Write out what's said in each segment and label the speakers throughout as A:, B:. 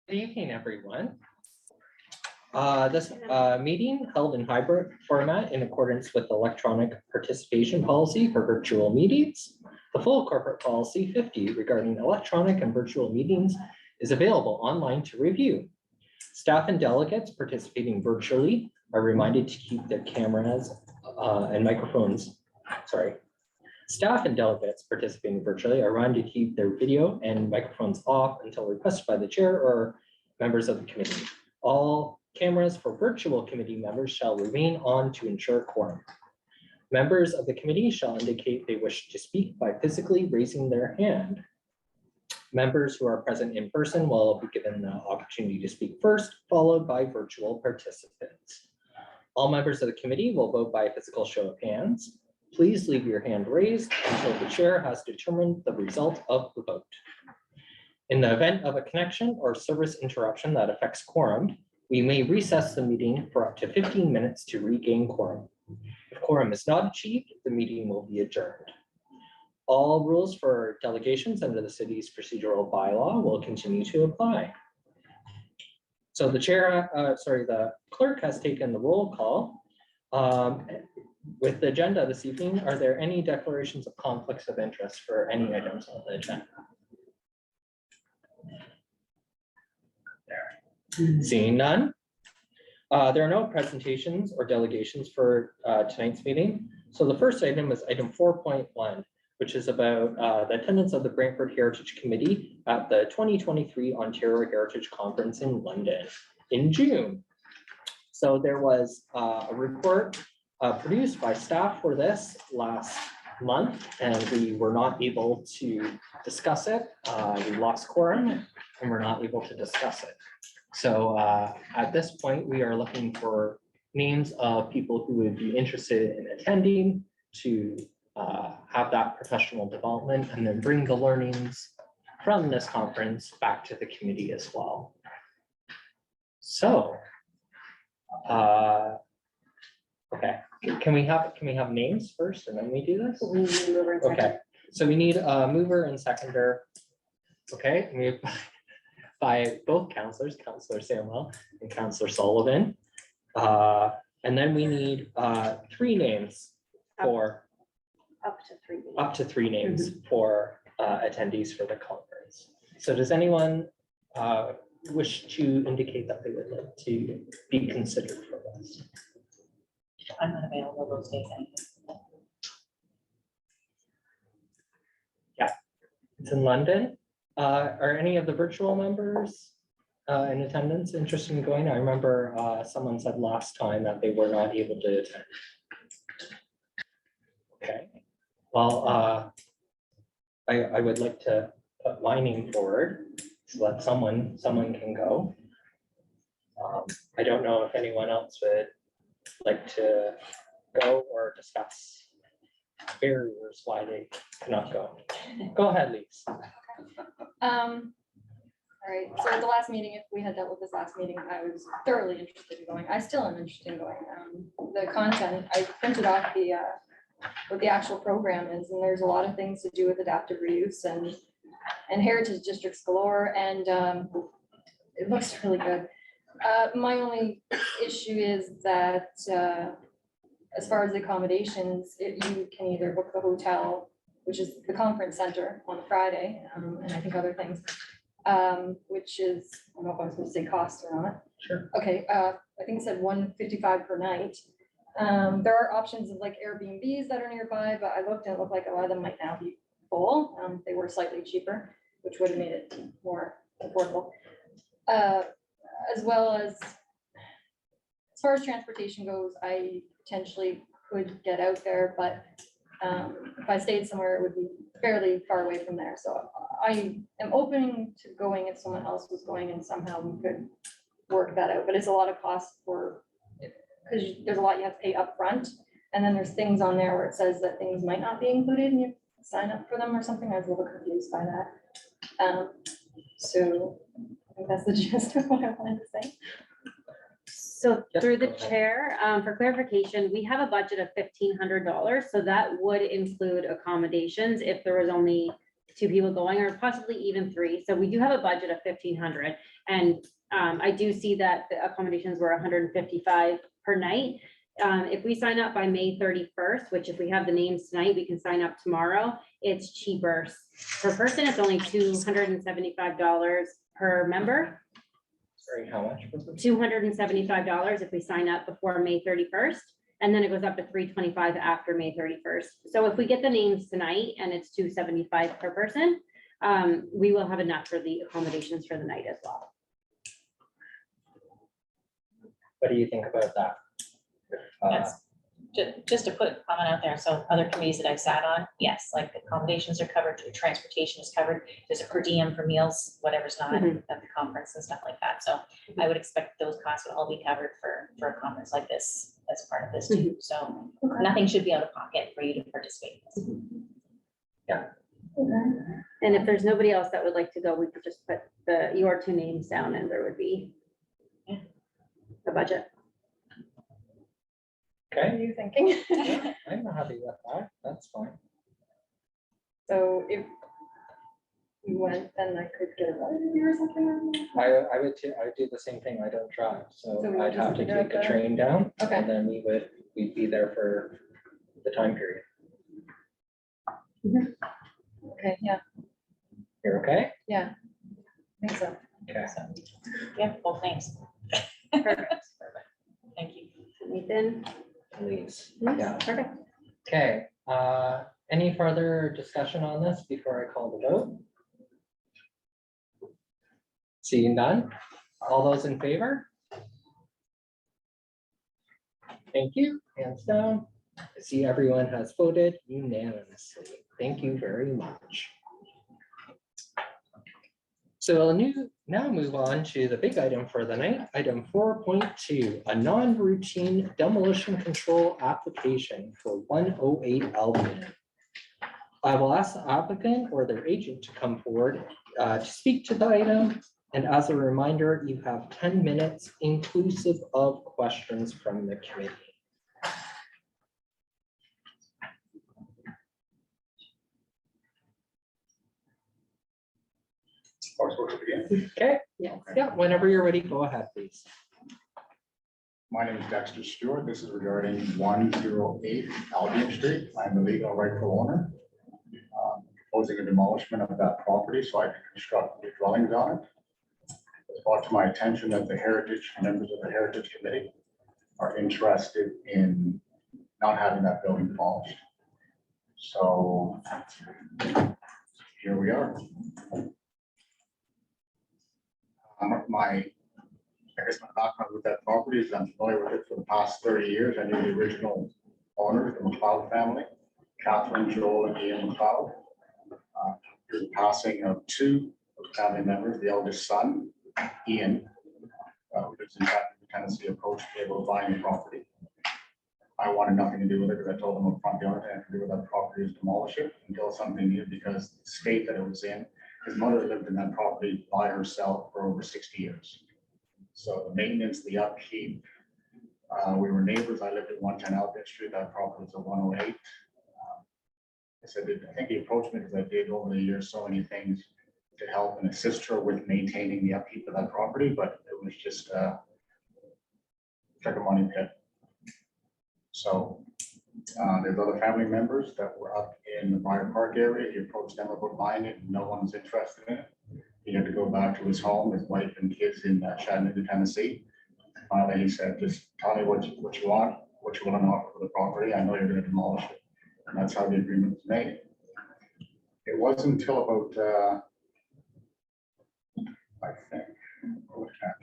A: Good evening, everyone. This meeting held in hybrid format in accordance with electronic participation policy for virtual meetings. The full corporate policy 50 regarding electronic and virtual meetings is available online to review. Staff and delegates participating virtually are reminded to keep their cameras and microphones. Staff and delegates participating virtually are reminded to keep their video and microphones off until requested by the chair or members of the committee. All cameras for virtual committee members shall remain on to ensure quorum. Members of the committee shall indicate they wish to speak by physically raising their hand. Members who are present in person will be given the opportunity to speak first, followed by virtual participants. All members of the committee will vote by a physical show of hands. Please leave your hand raised until the chair has determined the result of the vote. In the event of a connection or service interruption that affects quorum, we may recess the meeting for up to 15 minutes to regain quorum. If quorum is not achieved, the meeting will be adjourned. All rules for delegations under the city's procedural bylaw will continue to apply. So the the clerk has taken the roll call. With the agenda this evening, are there any declarations of conflicts of interest for any items on the agenda? Seeing none. There are no presentations or delegations for tonight's meeting. So the first item is item 4.1, which is about the attendance of the Brantford Heritage Committee at the 2023 Ontario Heritage Conference in London in June. So there was a report produced by staff for this last month, and we were not able to discuss it. We lost quorum and we're not able to discuss it. So at this point, we are looking for names of people who would be interested in attending to have that professional development and then bring the learnings from this conference back to the committee as well. So, okay, can we have names first and then we do this? Okay, so we need a mover and seconder. Okay, we by both counselors, Councillor Samuel and Councillor Sullivan. And then we need 3 names for up to three names for attendees for the conference. So does anyone wish to indicate that they would like to be considered for this?
B: I'm not available those days anyway.
A: Yeah, it's in London. Are any of the virtual members in attendance interested in going? I remember someone said last time that they were not able to attend. Okay, well, I would like to put my name forward so that someone can go. I don't know if anyone else would like to go or discuss barriers why they cannot go. Go ahead, Lise.
C: All right, so at the last meeting, if we had dealt with this last meeting, I was thoroughly interested in going. I still am interested in going. The content, I printed off the what the actual program is, and there's a lot of things to do with adaptive reuse and heritage districts galore, and it looks really good. My only issue is that as far as the accommodations, you can either book the hotel, which is the conference center on Friday, and I think other things, which is, I don't know if I was going to say cost or not.
A: Sure.
C: Okay, I think it said $155 per night. There are options of like Airbnbs that are nearby, but I looked and it looked like a lot of them might now be full. They were slightly cheaper, which would have made it more affordable. As well as far as transportation goes, I potentially could get out there, but if I stayed somewhere, it would be fairly far away from there. So I am open to going if someone else was going and somehow we could work that out. But it's a lot of cost for, because there's a lot you have to pay up front. And then there's things on there where it says that things might not be included and you sign up for them or something. I was a little confused by that. So I think that's the gist of what I wanted to say.
B: So
A: Yep,
B: through the
A: go ahead.
B: chair, for clarification, we have a budget of $1,500. So that would include accommodations if there was only
D: 2 people going, or possibly even 3. So we do have a budget of 1,500. And I do see that the accommodations were 155 per night. If we sign up by May 31st, which if we have the names tonight, we can sign up tomorrow, it's cheaper per person. It's only $275 per member.
A: Sorry, how much?
D: $275 if we sign up before May 31st. And then it goes up to $325 after May 31st. So if we get the names tonight and it's $275 per person, we will have enough for the accommodations for the night as well.
A: What do you think about that?
B: That's just to put a comment out there. So other committees that I've sat on, yes, like the accommodations are covered, the transportation is covered. There's a per diem for meals, whatever's not at the conference and stuff like that. So I would expect those costs would all be covered for a conference like this as part of this too. So nothing should be out of pocket for you to participate in this.
D: And if there's nobody else that would like to go, we could just put your 2 names down and there would be a budget.
C: What are
A: Okay,
C: you thinking?
A: yeah, I'm happy with that. That's fine.
C: So if you went, then I could get a ride with you or something.
A: I would do the same thing. I don't drive,
C: So
A: so
C: we
A: I'd
C: just
A: have to
C: figure out
A: take the
C: the-
A: train down.
C: Okay.
A: And then we'd be there for the time period.
C: Okay, yeah,
A: You're okay?
C: I think so.
A: Okay.
B: So, yeah, both names.
D: Perfect.
B: Thank you.
D: Nathan?
A: Please.
D: Yes,
A: Yeah.
D: Perfect.
A: Okay, any further discussion on this before I call the vote? Seeing none, all those in favor? Thank you, hands down. I see everyone has voted unanimously. Thank you very much. So we'll now move on to the big item for the night, item 4.2, a non-routine demolition control application for 108 Albion. I will ask the applicant or their agent to come forward to speak to the item. And as a reminder, you have 10 minutes inclusive of questions from the committee. Okay,
D: Yes.
A: yeah, whenever you're ready, go ahead, please.
E: My name is Dexter Stewart. This is regarding 108 Albion Street. I'm the legal rightful owner. Proposing a demolishment of that property so I can construct new dwellings on it. It's brought to my attention that the members of the Heritage Committee are interested in not having that building demolished. So here we are. I guess my background with that property is I'm familiar with it for the past 30 years. I knew the original owners, the McLeod family, Catherine, Joel, and Ian McLeod. Through the passing of 2 family members, the eldest son, Ian, who lives in Tennessee, approached me about buying the property. I wanted nothing to do with it because I told them up front the only thing I could do with that property is demolish it and build something new because the state that it was in, his mother lived in that property by herself for over 60 years. So the maintenance, the upkeep, we were neighbors. I lived at 110 Albion Street. That property was a 108. I think he approached me because I did over the years so many things to help and assist her with maintaining the upkeep of that property, but it was just like a money pit. So there's other family members that were up in the Briar Park area. He approached them about buying it and no one was interested in it. He had to go back to his home, his wife and kids in Chattanooga, Tennessee. Finally, he said, just tell me what you want, what you want to offer for the property. I know you're going to demolish it. And that's how the agreement was made. It wasn't until about, I think,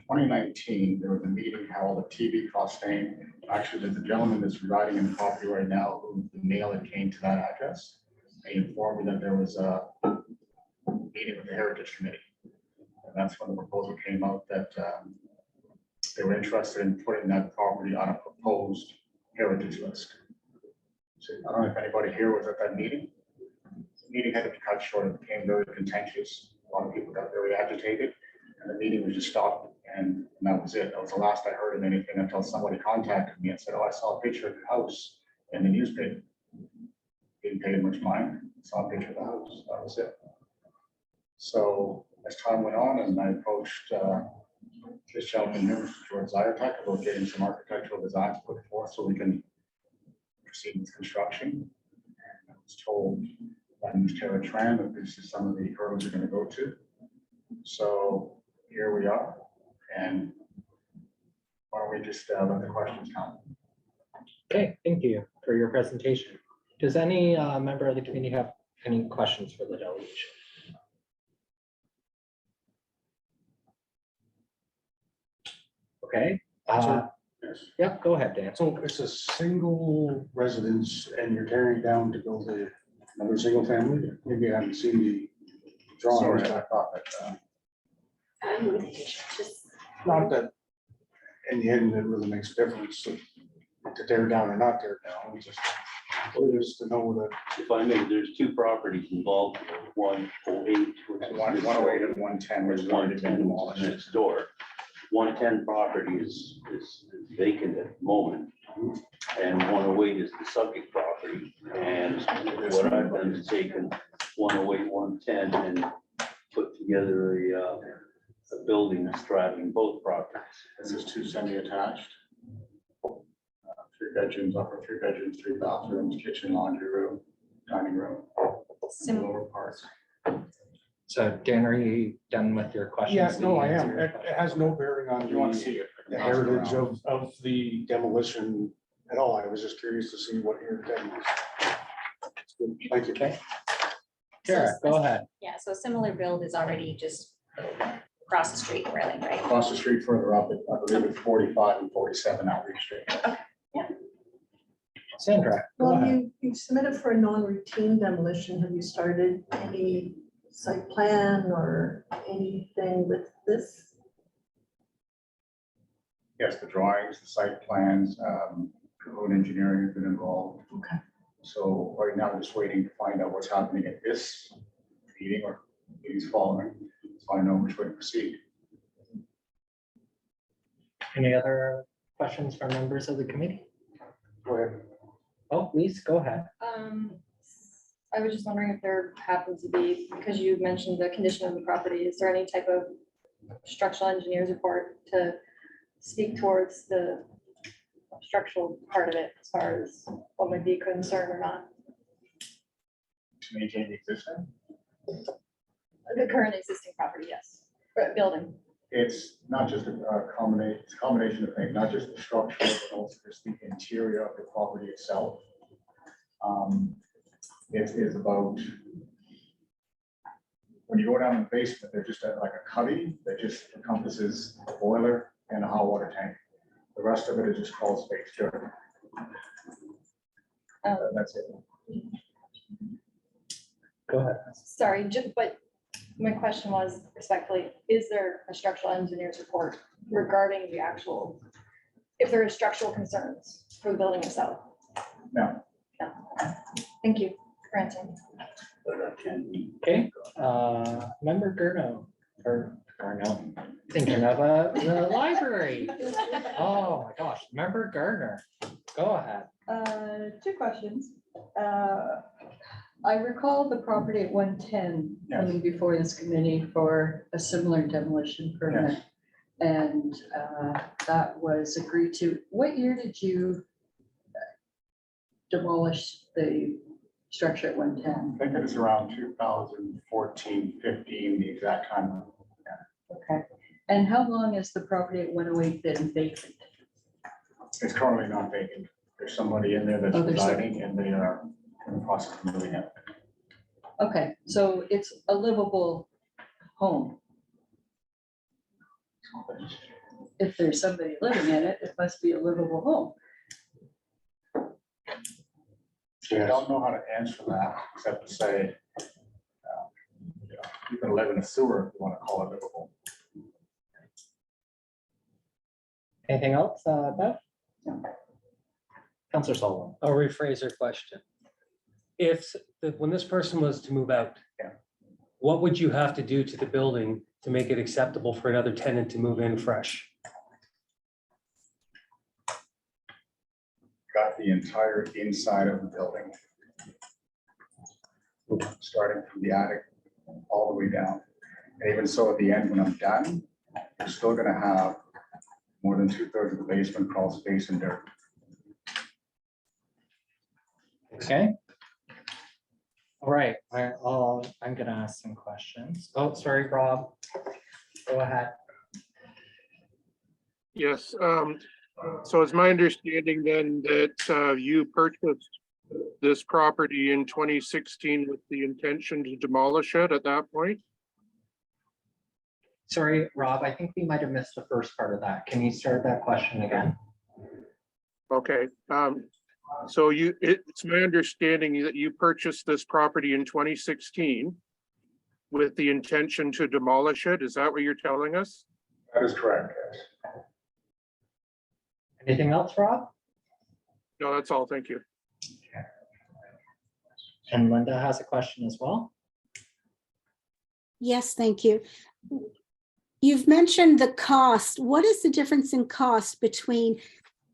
E: 2019, there was a meeting held at TV Costain. Actually, there's a gentleman that's residing in the property right now who the mail that came to that address. He informed me that there was a meeting with the Heritage Committee. And that's when the proposal came out that they were interested in putting that property on a proposed heritage list. So I don't know if anybody here was at that meeting. The meeting had to be cut short. It became very contentious. A lot of people got very agitated and the meeting was just stopped and that was it. That was the last I heard of anything until somebody contacted me and said, oh, I saw a picture of the house in the newspaper. Didn't pay much mind. Saw a picture of the house. That was it. So as time went on and I approached this gentleman here, Mr. George Zyertek, about getting some architectural designs put forth so we can proceed with construction. And I was told by Ms. Taylor Tran that this is some of the hurdles you're going to go to. So here we are. And why don't we just let the questions come?
A: Okay, thank you for your presentation. Does any member of the committee have any questions for the delegation? Okay,
F: Yes.
A: yeah, go ahead, Dan.
F: So it's a single residence and you're tearing down to build another single family? Maybe I haven't seen the
E: Sorry,
F: drawings.
E: I thought that
F: Not that in the end, it really makes a difference to tear down or not tear down. It's just, it is to know that
G: If I may, there's two properties involved, 108. which is
E: 108 and 110 was
G: There's
E: already been
G: 110
E: demolished.
G: next door. 110 property is vacant at the moment. And 108 is the subject property. And what I've done is taken 108, 110 and put together a building straddling both properties.
E: This is two semi-attached. 3 bedrooms, upper 3 bedrooms, 3 bathrooms, kitchen, laundry room, dining room, lower part.
A: So Dan, are you done with your questions?
F: yes, no, I
A: Did you
F: am.
A: answer your
F: It
A: question?
F: has no bearing on
E: You want to
F: the
E: see it?
F: heritage of the demolition at all. I was just curious to see what your intent was. Thank you.
A: Okay. Sarah, go ahead.
B: Yeah, so a similar build is already just across the street, really, right?
E: Across the street further up, I believe it's 45 and 47 Outreach Street.
A: Sandra, go
H: Well,
A: ahead.
H: you submitted for a non-routine demolition. Have you started any site plan or anything with this?
E: Yes, the drawings, the site plans, code engineering has been involved.
H: Okay.
E: So right now, I'm just waiting to find out what's happening at this meeting or meetings following, so I know which way to proceed.
A: Any other questions from members of the committee?
F: Go ahead.
A: Oh, please, go ahead.
C: I was just wondering if there happens to be, because you mentioned the condition of the property, is there any type of structural engineer's report to speak towards the structural part of it as far as what might be a concern or not?
E: To maintain the existing,
C: The current existing property, yes, but building.
E: it's not just a combination of things, not just the structure, but also just the interior of the property itself. It is about, when you go down in the basement, they're just like a cubby that just encompasses a boiler and a hot water tank. The rest of it is just crawl space, dirt. That's it.
A: Go ahead.
C: Sorry, but my question was respectfully, is there a structural engineer's report regarding the actual, if there are structural concerns for the building itself?
E: No.
C: No. Thank you for answering.
A: Okay, member Gurno, or Garno, thinking of the library. Oh my gosh, member Gardner, go ahead.
I: 2 questions. I recall the property at 110 coming before this committee for a similar demolition permit. And that was agreed to. What year did you demolish the structure at 110?
E: I think it was around 2014, 15, the exact time.
I: Okay. And how long has the property at 108 been vacant?
E: It's currently not vacant. There's somebody in there that's
I: Oh, there's
E: residing and they are in the process of moving it.
I: Okay, so it's a livable home. If there's somebody living in it, it must be a livable home.
E: I don't know how to answer that, except to say, you can live in a sewer if you want to call it livable.
A: Anything else, Bev? Counselor Sullivan.
J: I'll rephrase your question. When this person was to move out,
E: Yeah.
J: what would you have to do to the building to make it acceptable for another tenant to move in fresh?
E: Got the entire inside of the building. Starting from the attic all the way down. And even so, at the end, when I'm done, you're still gonna have more than 2/3 of the basement crawl space and dirt.
A: Okay. All right, I'm gonna ask some questions. Oh, sorry, Rob. Go ahead.
K: Yes, so it's my understanding then that you purchased this property in 2016 with the intention to demolish it at that point?
A: Sorry, Rob, I think we might have missed the first part of that. Can you start that question again?
K: Okay, so it's my understanding that you purchased this property in 2016 with the intention to demolish it. Is that what you're telling us?
E: That is correct, yes.
A: Anything else, Rob?
K: No, that's all. Thank you.
A: And Linda has a question as well.
L: Yes, thank you. You've mentioned the cost. What is the difference in cost between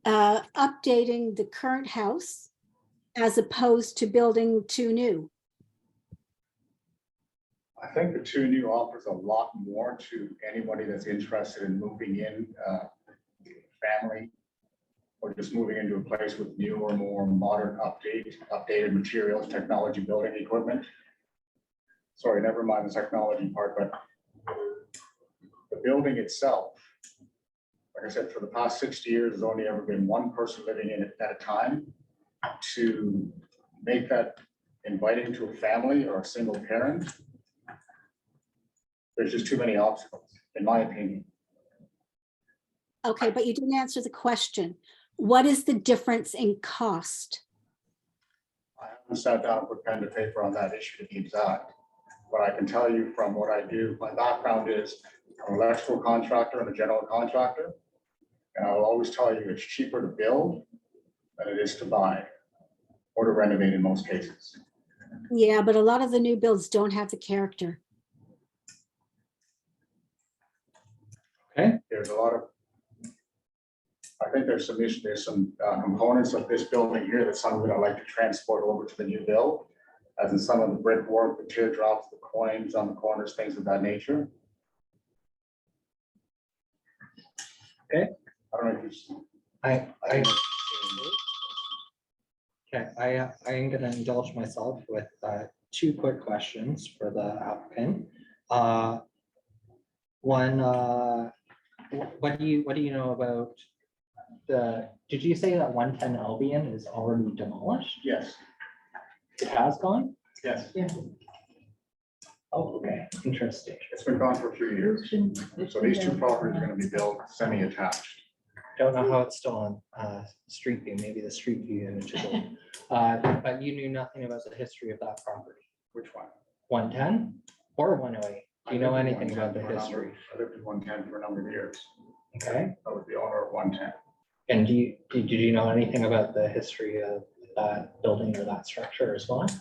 L: updating the current house as opposed to building two new?
E: I think the two new offers a lot more to anybody that's interested in moving in, family, or just moving into a place with newer, more modern updated materials, technology, building equipment. Sorry, never mind the technology part, but the building itself, like I said, for the past 60 years, there's only ever been one person living in it at a time. To make that inviting to a family or a single parent, there's just too many obstacles, in my opinion.
L: Okay, but you didn't answer the question. What is the difference in cost?
E: I haven't sat down and put pen to paper on that issue to be exact, but I can tell you from what I do, my background is I'm an electrical contractor and a general contractor. And I will always tell you it's cheaper to build than it is to buy or to renovate in most cases.
L: Yeah, but a lot of the new builds don't have the character.
A: Okay.
E: There's a lot of, I think there's some components of this building here that some would like to transport over to the new build, as in some of the brickwork, the teardrops, the coins on the corners, things of that nature.
A: Okay.
E: I don't know if you.
A: Okay, I am gonna indulge myself with two quick questions for the applicant. One, what do you know about did you say that 110 Albion is already demolished?
E: Yes,
A: It has gone?
E: yes.
A: Oh, okay, interesting.
E: It's been gone for a few years. So these two properties are gonna be built semi-attached.
A: Don't know how it's still on Street View, maybe the Street View image is old. But you knew nothing about the history of that property.
E: Which one?
A: 110 or 108? Do you know
E: I lived in
A: anything about the
E: 110 for a
A: history?
E: number- I lived in 110 for a number of years.
A: Okay,
E: I was the owner of 110.
A: and did you know anything about the history of that building or that structure as well?
E: Like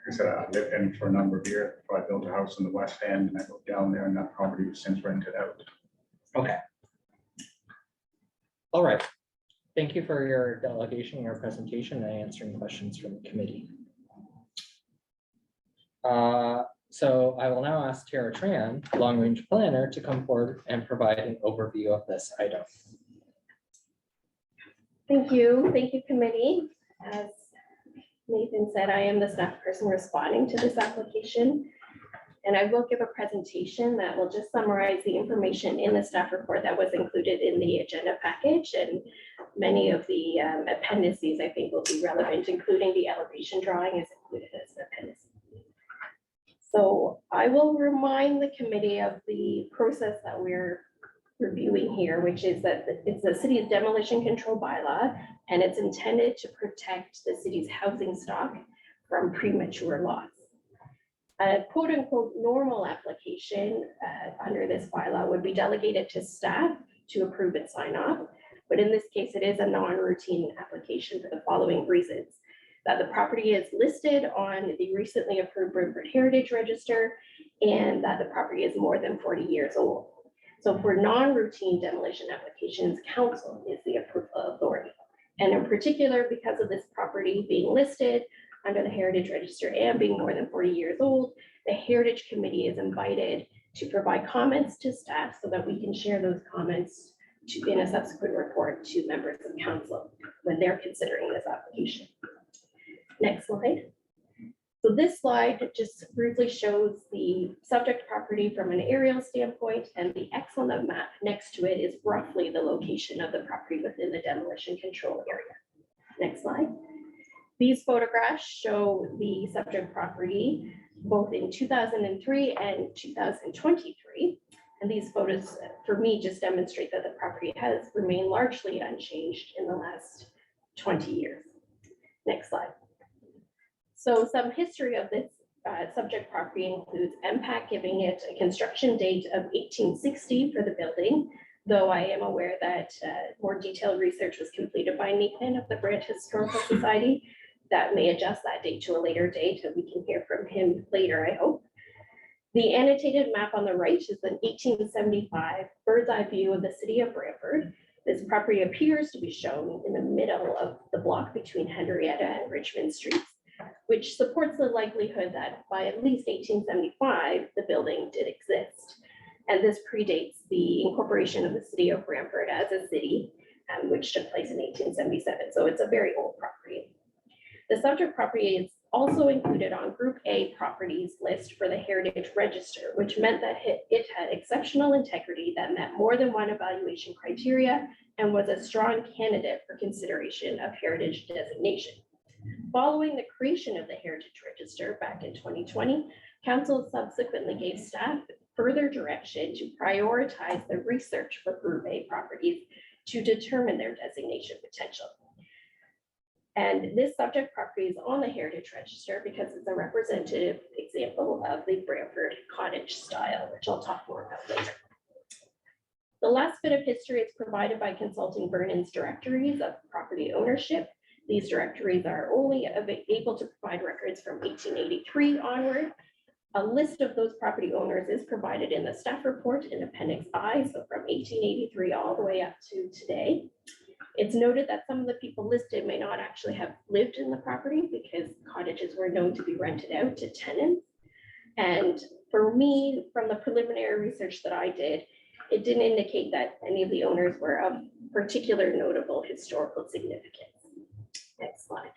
E: I said, I lived in it for a number of years before I built a house in the West End, and I moved down there, and that property was since rented out.
A: Okay. All right. Thank you for your delegation, your presentation, and answering questions from the committee. So I will now ask Tara Tran, Long Range Planner, to come forward and provide an overview of this item.
M: Thank you, committee. As Nathan said, I am the staff person responding to this application. And I will give a presentation that will just summarize the information in the staff report that was included in the agenda package. And many of the appendices I think will be relevant, including the elevation drawing is included as an appendix. So I will remind the committee of the process that we're reviewing here, which is that it's the city's demolition control bylaw, and it's intended to protect the city's housing stock from premature loss. A quote unquote normal application under this bylaw would be delegated to staff to approve and sign off. But in this case, it is a non-routine application for the following reasons: that the property is listed on the recently approved Brantford Heritage Register, and that the property is more than 40 years old. So for non-routine demolition applications, council is the approval authority. And in particular, because of this property being listed, under the Heritage Register and being more than 40 years old, the Heritage Committee is invited to provide comments to staff so that we can share those comments in a subsequent report to members of council when they're considering this application. Next slide. So this slide just briefly shows the subject property from an aerial standpoint, and the X on the map next to it is roughly the location of the property within the demolition control area. Next slide. These photographs show the subject property both in 2003 and 2023. And these photos, for me, just demonstrate that the property has remained largely unchanged in the last 20 years. Next slide. So some history of this subject property includes MPAC giving it a construction date of 1860 for the building, though I am aware that more detailed research was completed by Nathan of the Brantford Historical Society that may adjust that date to a later date, and we can hear from him later, I hope. The annotated map on the right is an 1875 bird's eye view of the city of Brantford. This property appears to be shown in the middle of the block between Henrietta and Richmond Streets, which supports the likelihood that by at least 1875, the building did exist. And this predates the incorporation of the city of Brantford as a city, which took place in 1877. So it's a very old property. The subject property is also included on Group A properties list for the Heritage Register, which meant that it had exceptional integrity that met more than one evaluation criteria and was a strong candidate for consideration of heritage designation. Following the creation of the Heritage Register back in 2020, Council subsequently gave staff further direction to prioritize the research for Group A properties to determine their designation potential. And this subject property is on the Heritage Register because it's a representative example of the Brantford cottage style, which I'll talk more about later. The last bit of history is provided by consulting Vernon's directories of property ownership. These directories are only able to provide records from 1883 onward. A list of those property owners is provided in the staff report in Appendix I, so from 1883 all the way up to today. It's noted that some of the people listed may not actually have lived in the property because cottages were known to be rented out to tenants. And for me, from the preliminary research that I did, it didn't indicate that any of the owners were of particular notable historical significance. Next slide.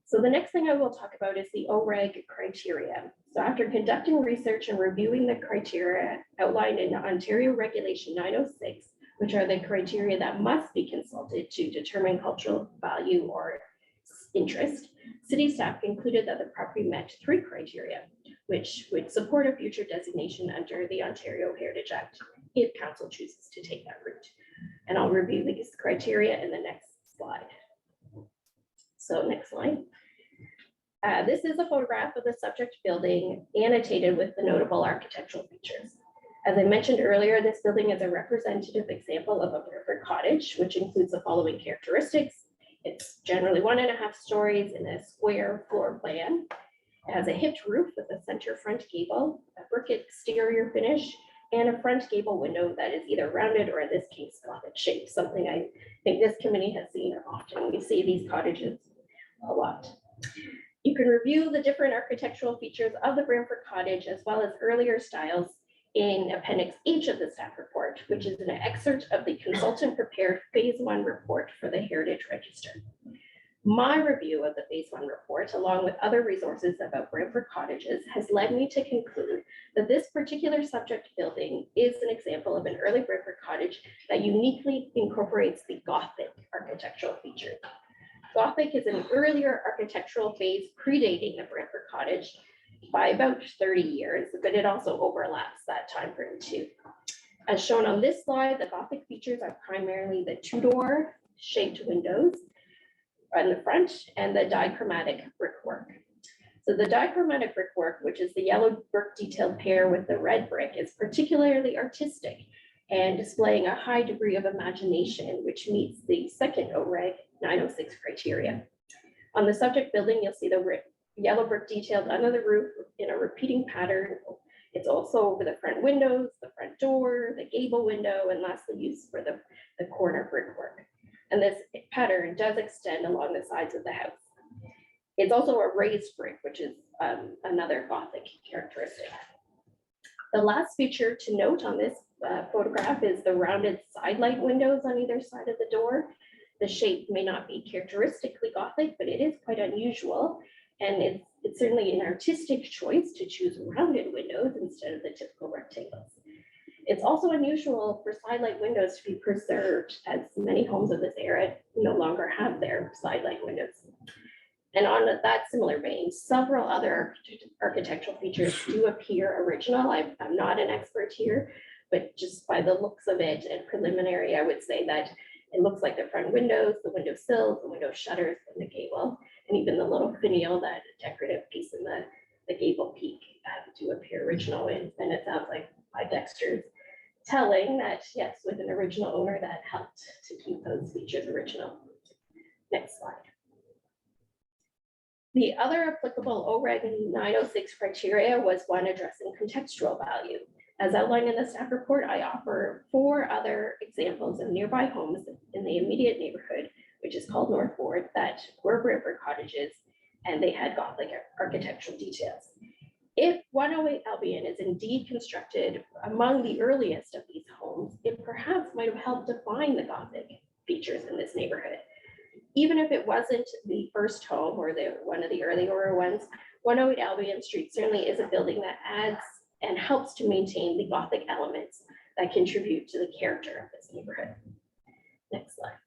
M: So the next thing I will talk about is the OREG criteria. So after conducting research and reviewing the criteria outlined in Ontario Regulation 906, which are the criteria that must be consulted to determine cultural value or interest, city staff concluded that the property met 3 criteria, which would support a future designation under the Ontario Heritage Act if council chooses to take that route. And I'll review these criteria in the next slide. So next slide. This is a photograph of the subject building annotated with the notable architectural features. As I mentioned earlier, this building is a representative example of a Brantford cottage, which includes the following characteristics. It's generally 1.5 stories in a square floor plan. It has a hipped roof with a center front gable, a brick exterior finish, and a front gable window that is either rounded or in this case, Gothic shape, something I think this committee has seen often. We see these cottages a lot. You can review the different architectural features of the Brantford cottage as well as earlier styles in Appendix H of the staff report, which is an excerpt of the consultant prepared Phase 1 report for the Heritage Register. My review of the Phase 1 report, along with other resources about Brantford cottages, has led me to conclude that this particular subject building is an example of an early Brantford cottage that uniquely incorporates the Gothic architectural features. Gothic is an earlier architectural phase predating the Brantford cottage by about 30 years, but it also overlaps that time frame too. As shown on this slide, the Gothic features are primarily the 2-door shaped windows in the front and the dichromatic brickwork. So the dichromatic brickwork, which is the yellow brick detailed pair with the red brick, is particularly artistic and displaying a high degree of imagination, which meets the second OREG 906 criteria. On the subject building, you'll see the yellow brick detailed under the roof in a repeating pattern. It's also over the front windows, the front door, the gable window, and lastly used for the corner brickwork. And this pattern does extend along the sides of the house. It's also a raised brick, which is another Gothic characteristic. The last feature to note on this photograph is the rounded side light windows on either side of the door. The shape may not be characteristically Gothic, but it is quite unusual. And it's certainly an artistic choice to choose rounded windows instead of the typical rectangles. It's also unusual for side light windows to be preserved, as many homes of this era no longer have their side light windows. And on that similar vein, several other architectural features do appear original. I'm not an expert here, but just by the looks of it and preliminary, I would say that it looks like the front windows, the window sills, the window shutters, and the gable, and even the little finial, that decorative piece in the gable peak do appear original. And it sounds like by Dexter's telling that, yes, with an original owner, that helped to keep those features original. Next slide. The other applicable OREG 906 criteria was one addressing contextual value. As outlined in the staff report, I offer 4 other examples of nearby homes in the immediate neighborhood, which is called North Ward, that were Brantford cottages, and they had Gothic architectural details. If 108 Albion is indeed constructed among the earliest of these homes, it perhaps might have helped define the Gothic features in this neighborhood. Even if it wasn't the first home or one of the earlier ones, 108 Albion Street certainly is a building that adds and helps to maintain the Gothic elements that contribute to the character of this neighborhood. Next slide.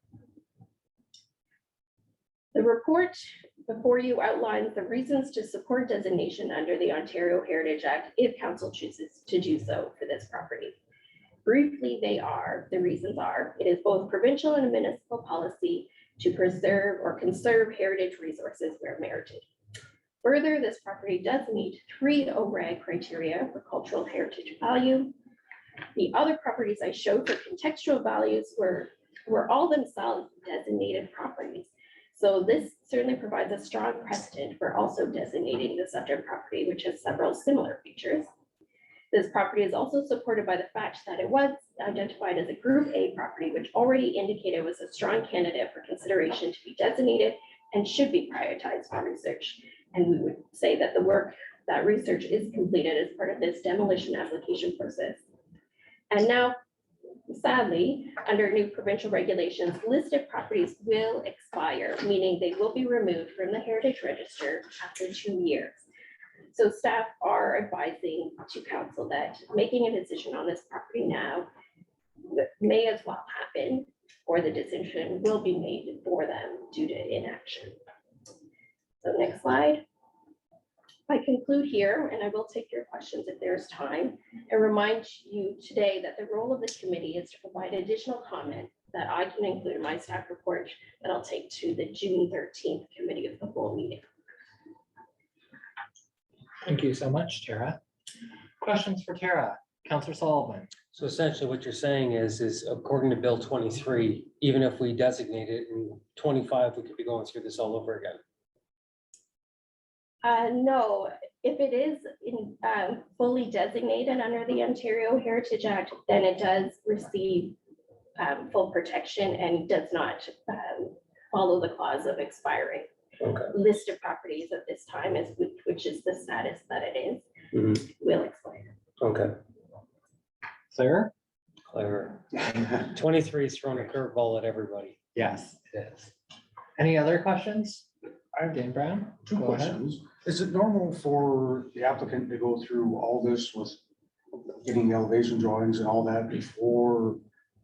M: The report before you outlines the reasons to support designation under the Ontario Heritage Act if council chooses to do so for this property. Briefly, the reasons are, it is both provincial and municipal policy to preserve or conserve heritage resources where merited. Further, this property does meet 3 OREG criteria for cultural heritage value. The other properties I showed for contextual values were all themselves designated properties. So this certainly provides a strong precedent for also designating the subject property, which has several similar features. This property is also supported by the fact that it was identified as a Group A property, which already indicated was a strong candidate for consideration to be designated and should be prioritized for research. And we would say that the work, that research is completed as part of this demolition application process. And now, sadly, under new provincial regulations, listed properties will expire, meaning they will be removed from the Heritage Register after 2 years. So staff are advising to council that making a decision on this property now may as well happen, or the decision will be made for them due to inaction. So next slide. I conclude here, and I will take your questions if there's time, and remind you today that the role of the committee is to provide additional comment that I can include in my staff report that I'll take to the June 13th committee of the whole meeting.
A: Thank you so much, Tara. Questions for Tara? Councillor Sullivan.
J: So essentially what you're saying is according to Bill 23, even if we designate it in 25, we could be going through this all over again.
M: No, if it is fully designated under the Ontario Heritage Act, then it does receive full protection and does not follow the clause of expiring.
J: Okay.
M: List of properties at this time is, which is the status that it is, will expire.
J: Okay,
A: Clear?
J: clever. 23 is throwing a curveball at everybody.
A: Yes, it is. Any other questions? Dan Brown?
F: 2
A: Go ahead.
F: questions. Is it normal for the applicant to go through all this with getting the elevation drawings and all that before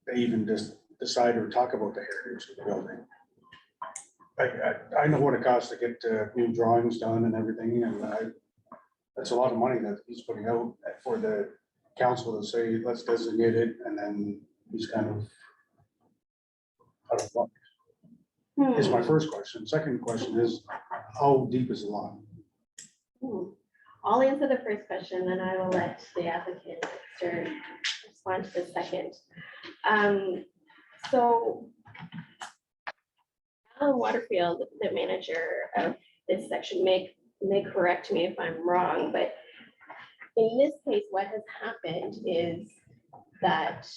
F: they even just decide or talk about the heritage of the building? I know what it costs to get new drawings done and everything, and that's a lot of money that he's putting out for the council to say, let's designate it, and then he's kind of out of luck. Is my first question. Second question is, how deep is the lot?
M: I'll answer the first question, then I will let the applicant respond to the second. So Alan Waterfield, the manager of this section, may correct me if I'm wrong, but in this case, what has happened is that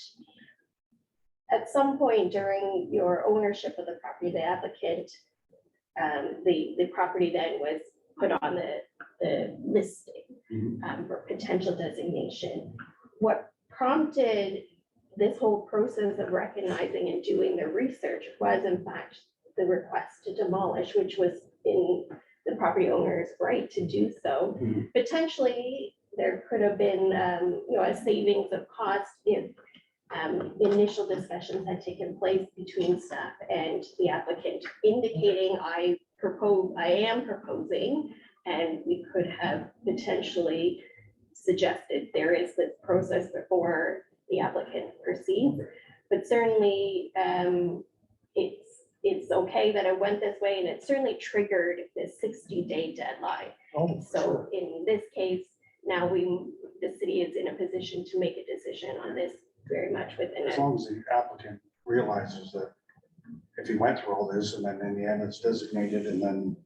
M: at some point during your ownership of the property, the applicant the property then was put on the listing for potential designation. What prompted this whole process of recognizing and doing the research was in fact the request to demolish, which was in the property owner's right to do so. Potentially, there could have been, a savings of cost if initial discussions had taken place between staff and the applicant, indicating I am proposing, and we could have potentially suggested there is this process before the applicant proceeds. But certainly, it's okay that it went this way, and it certainly triggered the 60-day deadline.
F: Oh,
M: So in this case, now the city is in a position to make a decision on this very much within
F: as
M: it.
F: long as the applicant realizes that if he went through all this and then in the end it's designated and then.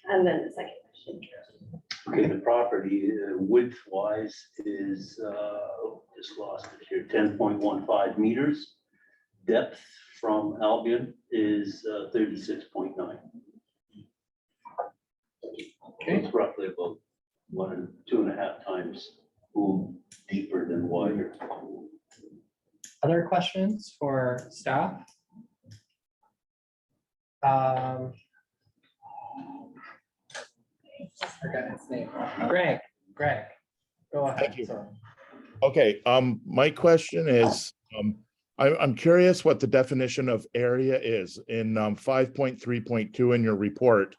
M: And then the second question.
G: Okay, the property width wise is, just lost it here, 10.15 meters. Depth from Albion is 36.9.
A: Okay.
G: It's roughly about 2.5 times deeper than wider.
A: Other questions for staff? Forgot his name. Greg, go ahead.
N: Thank you.
A: Sorry.
N: Okay, my question is, I'm curious what the definition of area is. In 5.3.2 in your report,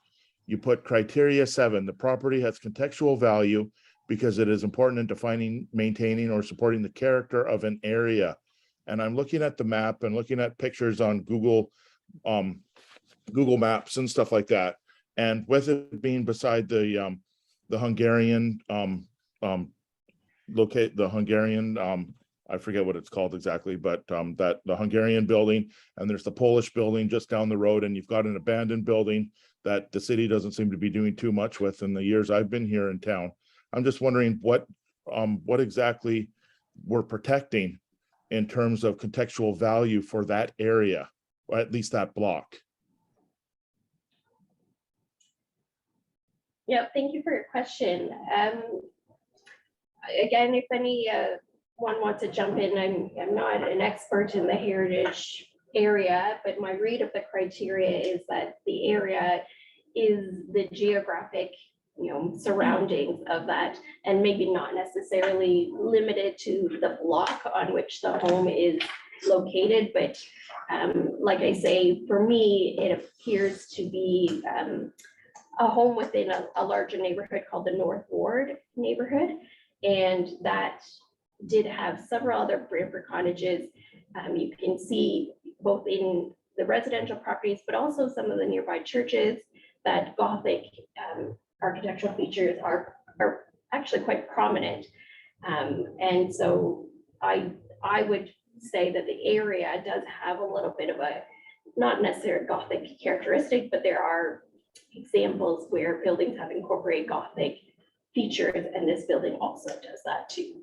N: you put criteria 7, the property has contextual value because it is important in defining, maintaining, or supporting the character of an area. And I'm looking at the map and looking at pictures on Google Maps and stuff like that. And with it being beside the Hungarian I forget what it's called exactly, but that the Hungarian building, and there's the Polish building just down the road, and you've got an abandoned building that the city doesn't seem to be doing too much with in the years I've been here in town. I'm just wondering what exactly we're protecting in terms of contextual value for that area, or at least that block.
M: Yeah, thank you for your question. Again, if anyone wants to jump in, I'm not an expert in the heritage area, but my read of the criteria is that the area is the geographic, surroundings of that, and maybe not necessarily limited to the block on which the home is located. But like I say, for me, it appears to be a home within a larger neighborhood called the North Ward neighborhood. And that did have several other Brantford cottages. You can see both in the residential properties, but also some of the nearby churches, that Gothic architectural features are actually quite prominent. And so I would say that the area does have a little bit of a, not necessarily Gothic characteristic, but there are examples where buildings have incorporated Gothic features, and this building also does that too.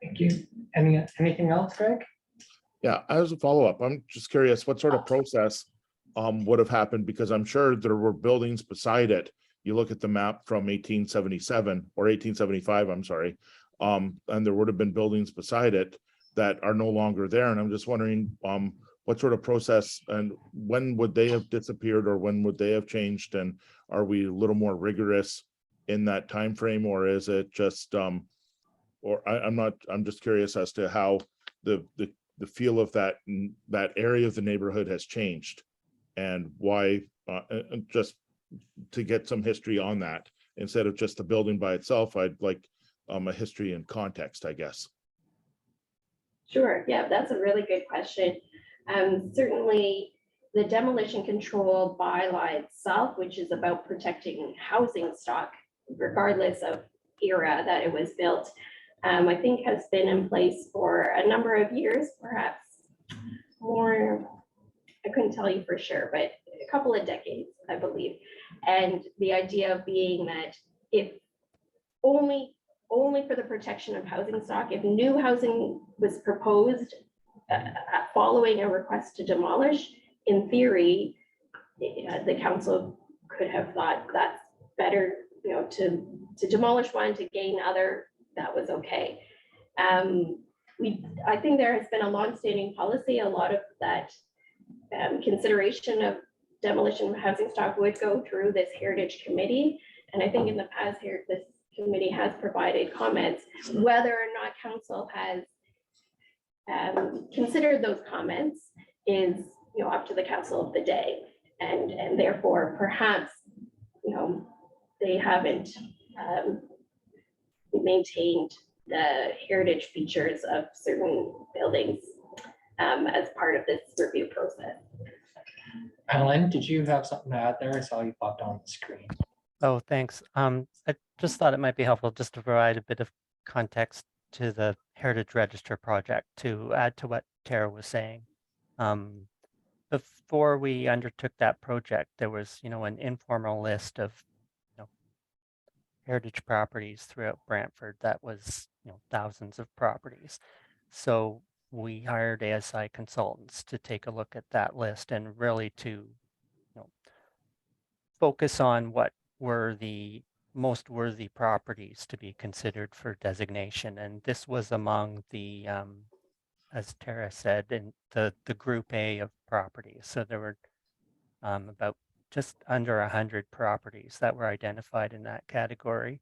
A: Thank you. Anything else, Greg?
N: Yeah, as a follow-up, I'm just curious what sort of process would have happened, because I'm sure there were buildings beside it. You look at the map from 1877 or 1875, I'm sorry, and there would have been buildings beside it that are no longer there. And I'm just wondering what sort of process, and when would they have disappeared, or when would they have changed? And are we a little more rigorous in that time frame, or is it just I'm just curious as to how the feel of that area of the neighborhood has changed, and why, just to get some history on that instead of just the building by itself. I'd like a history and context, I guess.
M: Sure, yeah, that's a really good question. Certainly the demolition control bylaw itself, which is about protecting housing stock, regardless of era that it was built, I think has been in place for a number of years, perhaps more, I couldn't tell you for sure, but a couple of decades, I believe. And the idea being that if only for the protection of housing stock, if new housing was proposed following a request to demolish, in theory, the council could have thought that's better, to demolish one, to gain other, that was okay. I think there has been a longstanding policy, a lot of that consideration of demolition of housing stock would go through this heritage committee. And I think in the past here, this committee has provided comments. Whether or not council has considered those comments is, up to the council of the day. And therefore, perhaps, they haven't maintained the heritage features of certain buildings as part of this review process.
A: Alan, did you have something to add there? I saw you popped on the screen.
O: Oh, thanks. I just thought it might be helpful just to provide a bit of context to the Heritage Register project to add to what Tara was saying. Before we undertook that project, there was, an informal list of, heritage properties throughout Brantford that was, thousands of properties. So we hired ASI consultants to take a look at that list and really to, focus on what were the most worthy properties to be considered for designation. And this was among the, as Tara said, in the group A of properties. So there were about just under 100 properties that were identified in that category.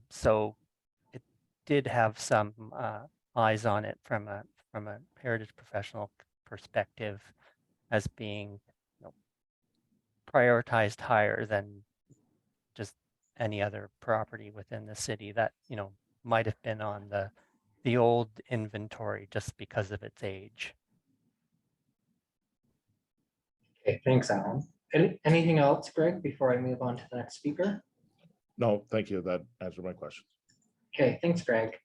O: So it did have some eyes on it from a heritage professional perspective as being prioritized higher than just any other property within the city that might have been on the old inventory just because of its age.
A: Okay, thanks, Alan. Anything else, Greg, before I move on to the next speaker?
N: No, thank you. That answered my question.
A: Okay, thanks, Greg.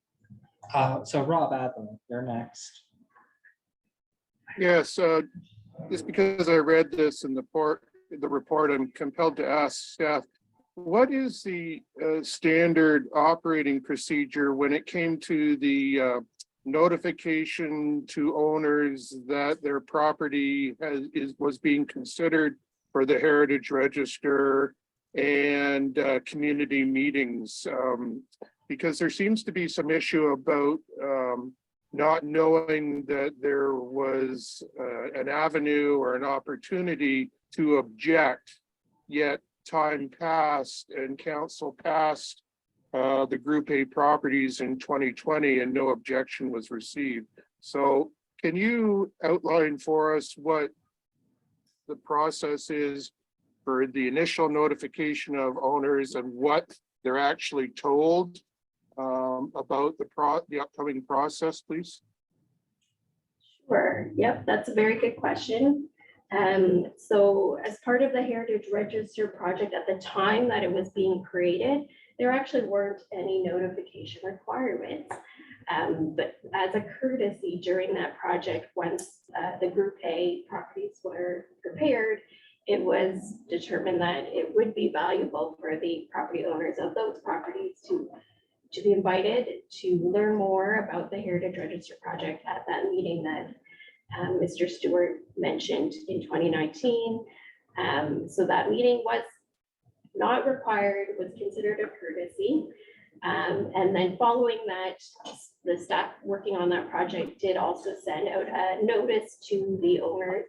A: So Rob Adlam, you're next.
K: Yes, just because I read this in the report, I'm compelled to ask staff, what is the standard operating procedure when it came to the notification to owners that their property was being considered for the Heritage Register and community meetings? Because there seems to be some issue about not knowing that there was an avenue or an opportunity to object, yet time passed and council passed the Group A properties in 2020 and no objection was received. So can you outline for us what the process is for the initial notification of owners and what they're actually told about the upcoming process, please?
M: Sure. Yep, that's a very good question. So as part of the Heritage Register project, at the time that it was being created, there actually weren't any notification requirements. But as a courtesy during that project, once the Group A properties were prepared, it was determined that it would be valuable for the property owners of those properties to be invited to learn more about the Heritage Register project at that meeting that Mr. Stewart mentioned in 2019. So that meeting was not required, was considered a courtesy. And then following that, the staff working on that project did also send out a notice to the owners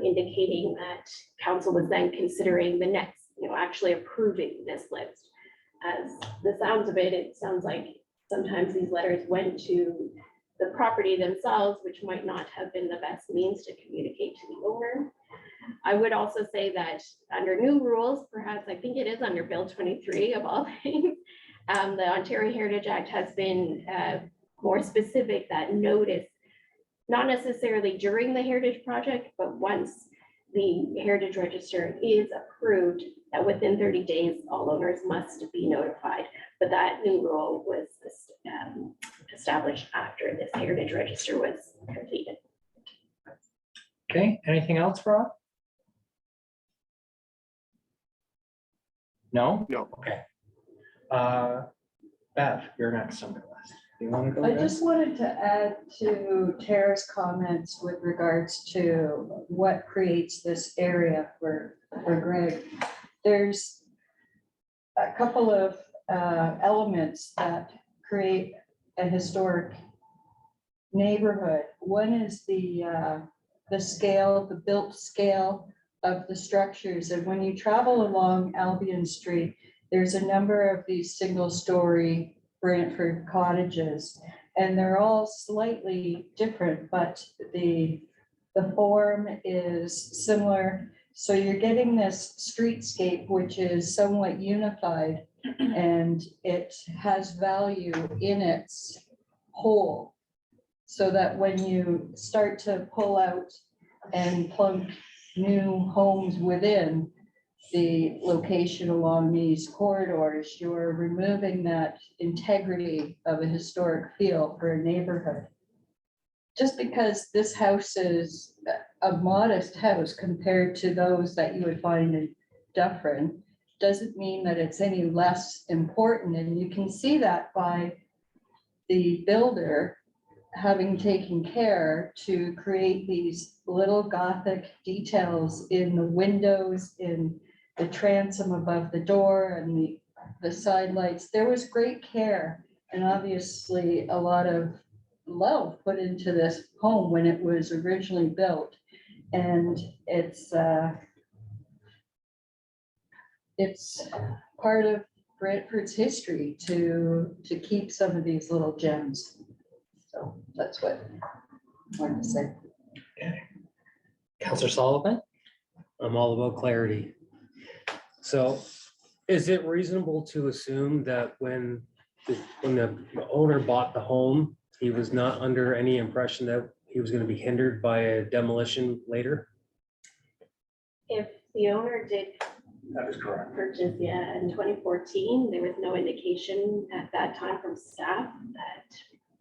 M: indicating that council was then considering the next, actually approving this list. As the sounds of it, it sounds like sometimes these letters went to the property themselves, which might not have been the best means to communicate to the owner. I would also say that under new rules, perhaps I think it is under Bill 23 of all things, the Ontario Heritage Act has been more specific that notice, not necessarily during the Heritage Project, but once the Heritage Register is approved, that within 30 days, all owners must be notified. But that new rule was established after this Heritage Register was completed.
A: Okay, anything else, Rob? No?
K: No.
A: Okay. Bev, you're next on the list. you want to go?
I: I
A: ahead?
I: just wanted to add to Tara's comments with regards to what creates this area for Greg. There's a couple of elements that create a historic neighborhood. One is the scale, the built scale of the structures. And when you travel along Albion Street, there's a number of these single-story Brantford cottages, and they're all slightly different, but the form is similar. So you're getting this streetscape, which is somewhat unified, and it has value in its whole. So that when you start to pull out and plunk new homes within the location along these corridors, you're removing that integrity of a historic feel for a neighborhood. Just because this house is a modest house compared to those that you would find in Dufferin, doesn't mean that it's any less important. And you can see that by the builder having taken care to create these little Gothic details in the windows, in the transom above the door and the side lights. There was great care and obviously a lot of love put into this home when it was originally built. And it's part of Brantford's history to keep some of these little gems. So that's what I wanted to say.
A: Counselor Sullivan?
J: I'm all about clarity. So is it reasonable to assume that when the owner bought the home, he was not under any impression that he was going to be hindered by a demolition later?
M: If the owner did
E: That is correct.
M: purchase, yeah, in 2014, there was no indication at that time from staff that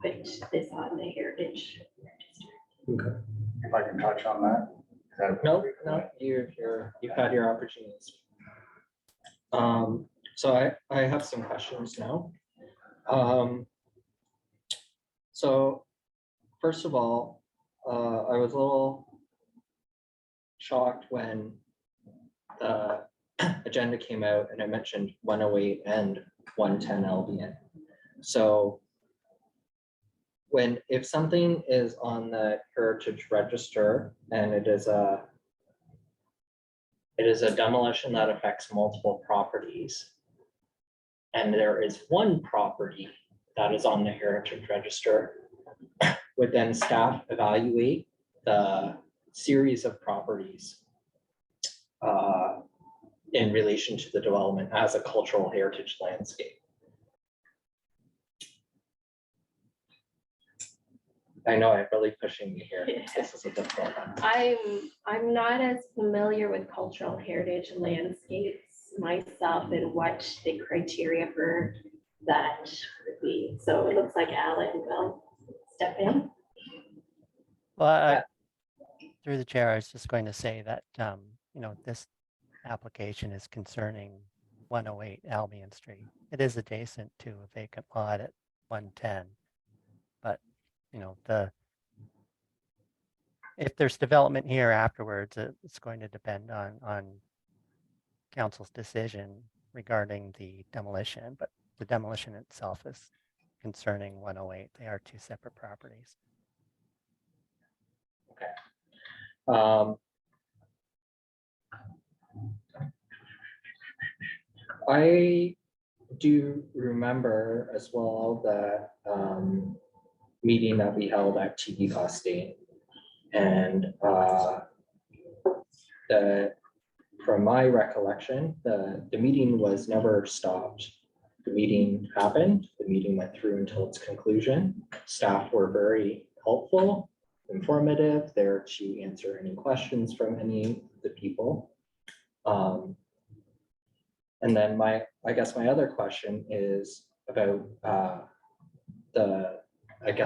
M: put this on the heritage register.
J: Okay.
E: If I can touch on that.
A: No, you've had your opportunities. So I have some questions now. So first of all, I was a little shocked when the agenda came out and I mentioned 108 and 110 Albion. So if something is on the heritage register and it is a demolition that affects multiple properties, and there is one property that is on the heritage register, would then staff evaluate the series of properties in relation to the development as a cultural heritage landscape? I know I'm really pushing you here. This is a difficult one.
M: I'm not as familiar with cultural heritage landscapes myself and what the criteria for that would be. So it looks like Alan will step in.
O: Well, through the chair, I was just going to say that, this application is concerning 108 Albion Street. It is adjacent to a vacant lot at 110. But, if there's development here afterwards, it's going to depend on council's decision regarding the demolition, but the demolition itself is concerning 108. They are two separate properties.
A: I do remember as well the meeting that we held at TV Costain, and from my recollection, the meeting was never stopped. The meeting happened, the meeting went through until its conclusion. Staff were very helpful, informative, there to answer any questions from any of the people. And then I guess my other question is about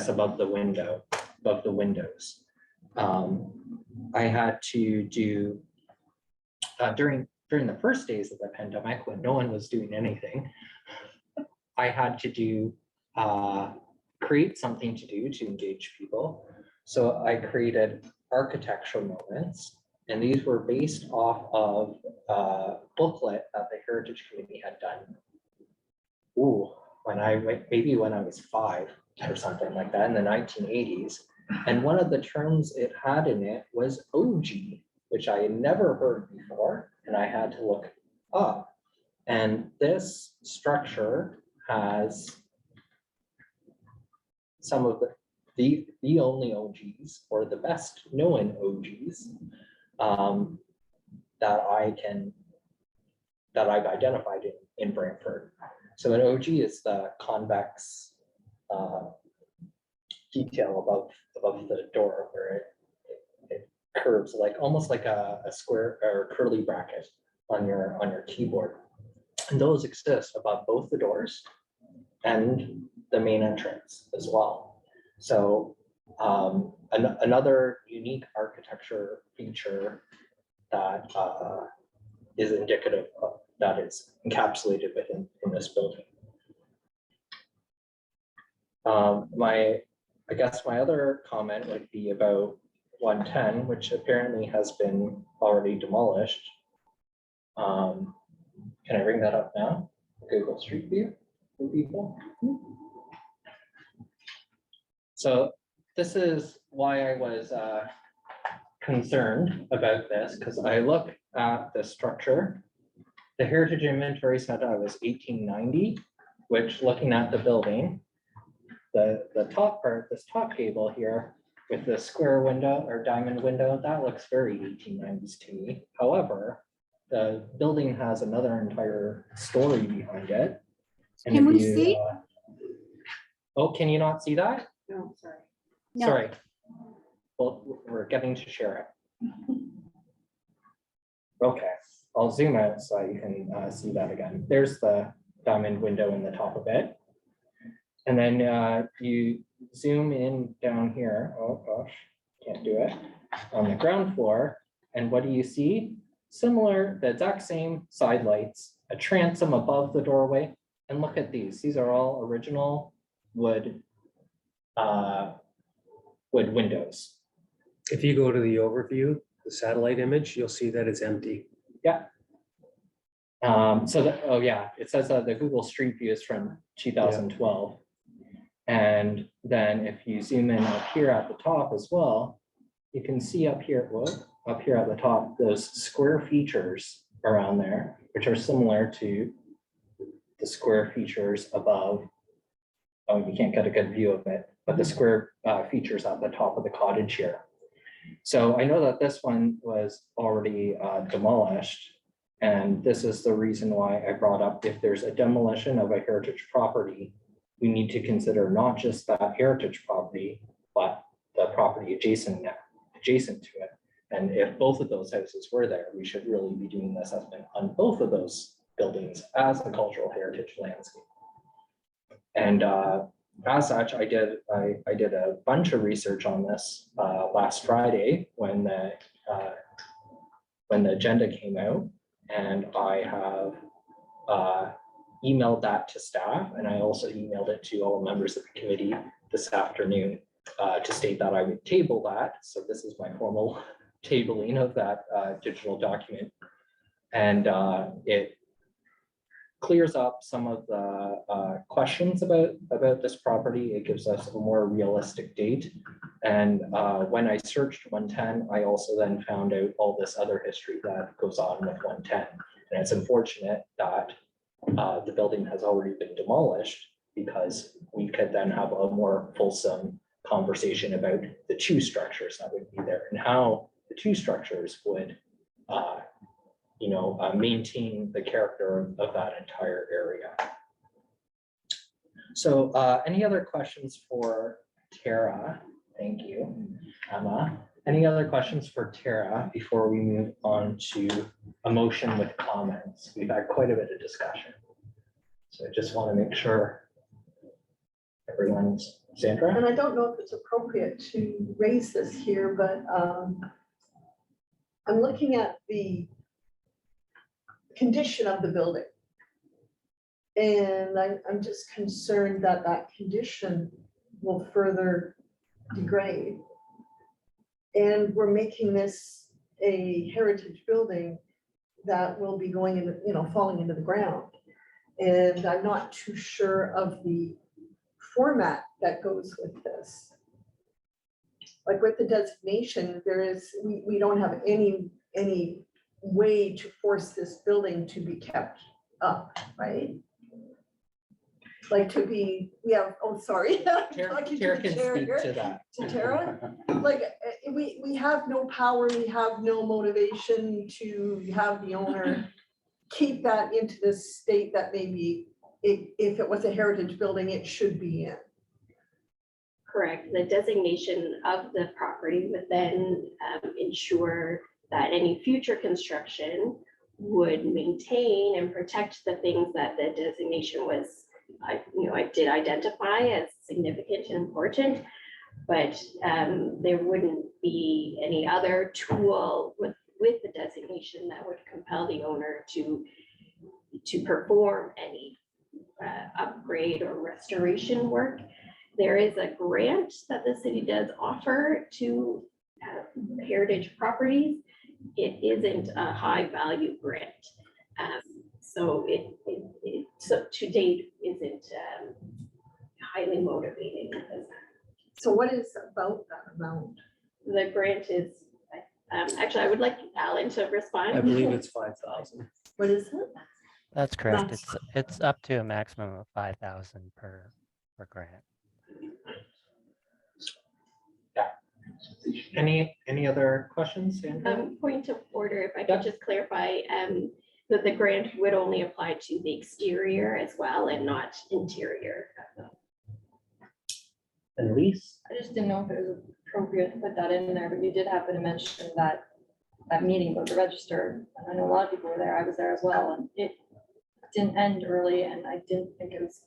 A: above the windows. I had to do during the first days of the pandemic when no one was doing anything, I had to do create something to do to engage people. So I created architectural moments, and these were based off of a booklet that the Heritage Committee had done. Ooh, maybe when I was 5 or something like that in the 1980s. And one of the terms it had in it was OG, which I had never heard before, and I had to look up. And this structure has some of the only OGs, or the best known OGs, that I've identified in Brantford. So an OG is the convex detail above the door, where it curves almost like a square or curly bracket on your keyboard. And those exist above both the doors and the main entrance as well. So another unique architecture feature that is indicative of that is encapsulated within this building. I guess my other comment would be about 110, which apparently has been already demolished. Can I bring that up now? Google Street View for people. So this is why I was concerned about this, because I look at the structure. The Heritage Inventory said I was 1890, which, looking at the building, the top part, this top gable here with the square window or diamond window, that looks very 1890s to me. However, the building has another entire story behind it. And
L: Can
A: if
L: we
A: you,
L: see?
A: Oh, can you not see that?
D: No, sorry.
L: No.
A: Sorry. Well, we're getting to share it. Okay, I'll zoom out so you can see that again. There's the diamond window in the top of it. And then you zoom in down here. Oh gosh, can't do it. On the ground floor. And what do you see? Similar, the exact same side lights, a transom above the doorway. And look at these. These are all original wood windows.
J: If you go to the overview, the satellite image, you'll see that it's empty.
A: Yeah. Oh yeah, it says that the Google Street View is from 2012. And then if you zoom in up here at the top as well, you can see up here, up here at the top, those square features around there, which are similar to the square features above. Oh, you can't get a good view of it, but the square features at the top of the cottage here. So I know that this one was already demolished, and this is the reason why I brought up, if there's a demolition of a heritage property, we need to consider not just that heritage property, but the property adjacent to it. And if both of those houses were there, we should really be doing this assessment on both of those buildings as a cultural heritage landscape. And as such, I did a bunch of research on this last Friday when the agenda came out, and I have emailed that to staff, and I also emailed it to all members of the committee this afternoon to state that I would table that. So this is my formal tabling of that digital document, and it clears up some of the questions about this property. It gives us a more realistic date. And when I searched 110, I also then found out all this other history that goes on with 110. And it's unfortunate that the building has already been demolished, because we could then have a more fulsome conversation about the two structures that would be there and how the two structures would maintain the character of that entire area. So any other questions for Tara? Thank you, Emma. Any other questions for Tara before we move on to a motion with comments? We've had quite a bit of discussion. So I just want to make sure everyone's, Sandra?
H: And I don't know if it's appropriate to raise this here, but I'm looking at the condition of the building. And I'm just concerned that that condition will further degrade. And we're making this a heritage building that will be going in, you know, falling into the ground. And I'm not too sure of the format that goes with this. Like with the designation, we don't have any way to force this building to be kept up, right? Like to be, oh, sorry. I'm
A: Tara
H: talking to
A: Tara
H: the
A: can
H: chair
A: speak
H: here.
A: to that.
H: To Tara, like, we have no power, we have no motivation to have the owner keep that into this state that maybe if it was a heritage building, it should be in.
M: Correct. The designation of the property would then ensure that any future construction would maintain and protect the things that the designation was, I did identify as significant and important, but there wouldn't be any other tool with the designation that would compel the owner to perform any upgrade or restoration work. There is a grant that the city does offer to heritage properties. It isn't a high value grant. So it to date isn't highly motivating.
H: So what is about that amount?
M: The grant is, actually, I would like Alan to respond.
J: I believe it's 5,000.
H: What is it?
O: That's correct.
H: That's-
O: It's up to a maximum of 5,000 per grant.
A: Any other questions, Sandra?
M: Point of order, if I
A: Yeah.
M: could just clarify, that the grant would only apply to the exterior as well and not interior.
A: And Lise?
C: I just didn't know if it was appropriate to put that in there, but you did happen to mention that meeting about the register. I know a lot of people were there. I was there as well, and it didn't end early, and I didn't think it was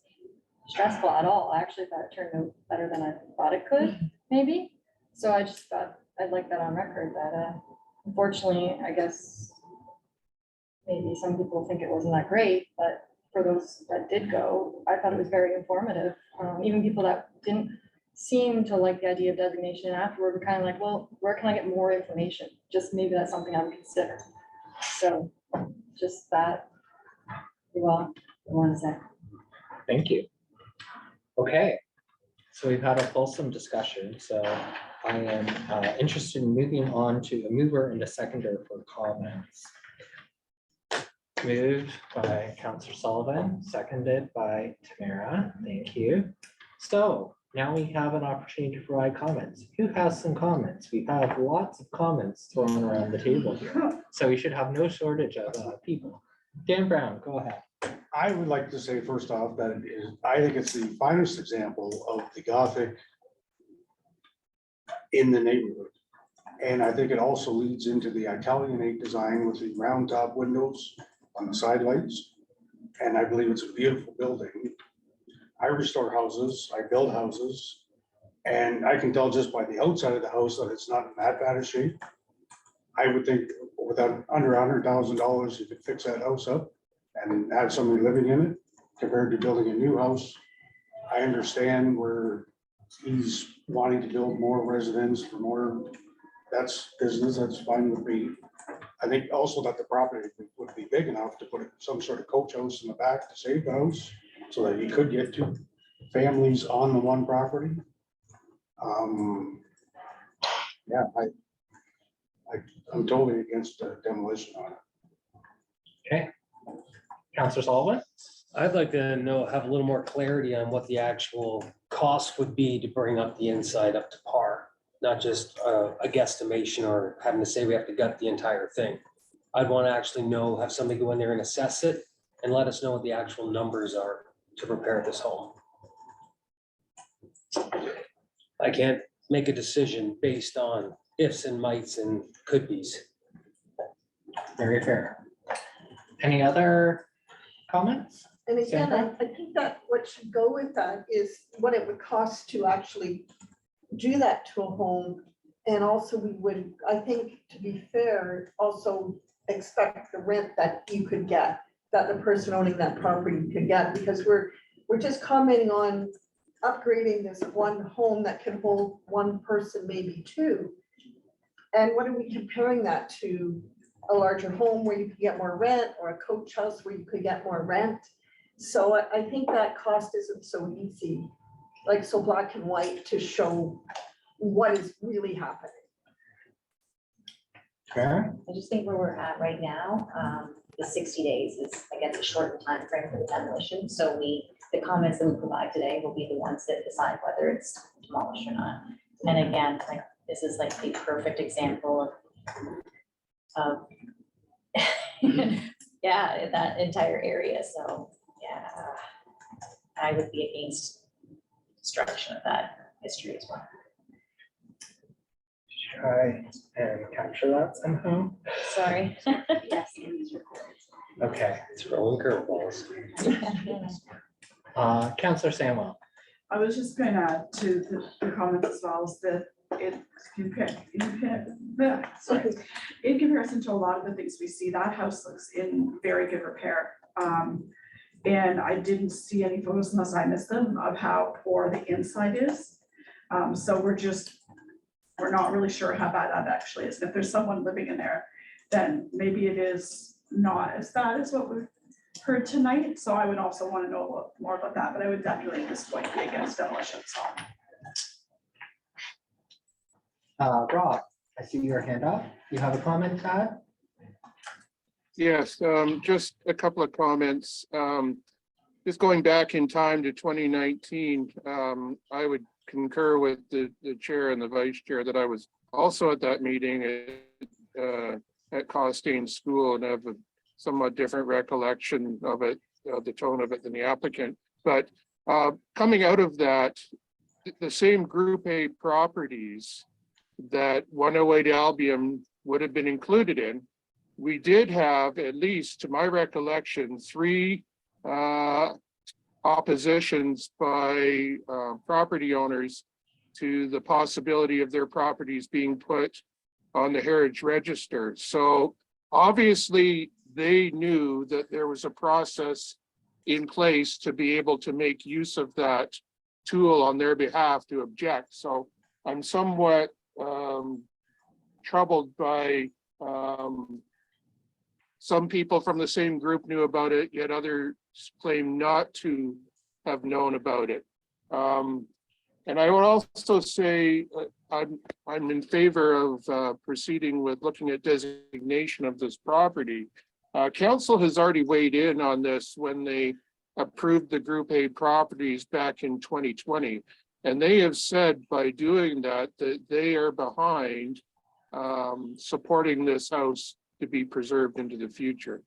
C: stressful at all. I actually thought it turned out better than I thought it could, maybe. So I just thought I'd like that on record that unfortunately, I guess maybe some people think it wasn't that great, but for those that did go, I thought it was very informative. Even people that didn't seem to like the idea of designation afterward were kind of like, well, where can I get more information? Just maybe that's something I would consider. So just that, well, I want to say.
A: Thank you. Okay, so we've had a fulsome discussion, so I am interested in moving on to a mover and a seconder for comments. Moved by Councillor Sullivan, seconded by Tamara. Thank you. So now we have an opportunity to provide comments. Who has some comments? We have lots of comments thrown around the table here, so we should have no shortage of people. Dan Brown, go ahead.
F: I would like to say first off that it is, I think it's the finest example of the Gothic in the neighborhood. And I think it also leads into the Italianate design with the round top windows on the side lights. And I believe it's a beautiful building. I restore houses, I build houses, and I can tell just by the outside of the house that it's not in that bad a shape. I would think without under $100,000, you could fix that house up and have somebody living in it compared to building a new house. I understand where he's wanting to build more residence for more, that's business, that's fine with me. I think also that the property would be big enough to put some sort of coach house in the back to save the house so that you could get two families on the one property. Yeah, I'm totally against demolition on it.
A: Okay. Councillor Sullivan?
J: I'd like to know, have a little more clarity on what the actual cost would be to bring up the inside up to par, not just a guesstimation or having to say we have to gut the entire thing. I'd want to actually know, have somebody go in there and assess it and let us know what the actual numbers are to prepare this home. I can't make a decision based on ifs and mights and could be's.
A: Very fair. Any other comments?
H: And again,
A: Sandra?
H: I think that what should go with that is what it would cost to actually do that to a home. And also we would, I think, to be fair, also expect the rent that you could get, that the person owning that property could get, because we're just commenting on upgrading this one home that can hold one person, maybe two. And what are we comparing that to? A larger home where you could get more rent, or a coach house where you could get more rent? So I think that cost isn't so easy, like so black and white, to show what is really happening.
A: Karen?
B: I just think where we're at right now, the 60 days is, I guess, a shortened time frame for the demolition. So the comments that we provide today will be the ones that decide whether it's demolished or not. And again, like, this is like a perfect example of yeah, that entire area. So yeah, I would be against destruction of that history as well.
A: Try and capture that somehow.
B: Sorry.
D: Yes.
A: Okay.
J: It's rolling curveballs.
A: Counselor Samwell.
P: I was just going to add to the comments as well, is that in comparison to a lot of the things we see, that house looks in very good repair. And I didn't see any photos, unless I missed them, of how poor the inside is. So we're not really sure how bad that actually is. If there's someone living in there, then maybe it is not as bad as what we've heard tonight. So I would also want to know a little more about that, but I would definitely at this point be against demolition. So.
A: Rob, I see your hand up. You have a comment to add?
K: Yes, just a couple of comments. Just going back in time to 2019, I would concur with the chair and the vice chair that I was also at that meeting at Costain School, and have a somewhat different recollection of it, the tone of it, than the applicant. But coming out of that, the same Group A properties that 108 Albion would have been included in, we did have, at least to my recollection, 3 oppositions by property owners to the possibility of their properties being put on the Heritage Register. So obviously they knew that there was a process in place to be able to make use of that tool on their behalf to object. So I'm somewhat troubled by some people from the same group knew about it, yet others claim not to have known about it. And I would also say I'm in favor of proceeding with looking at designation of this property. Council has already weighed in on this when they approved the Group A properties back in 2020. And they have said by doing that, that they are behind supporting this house to be preserved into the future.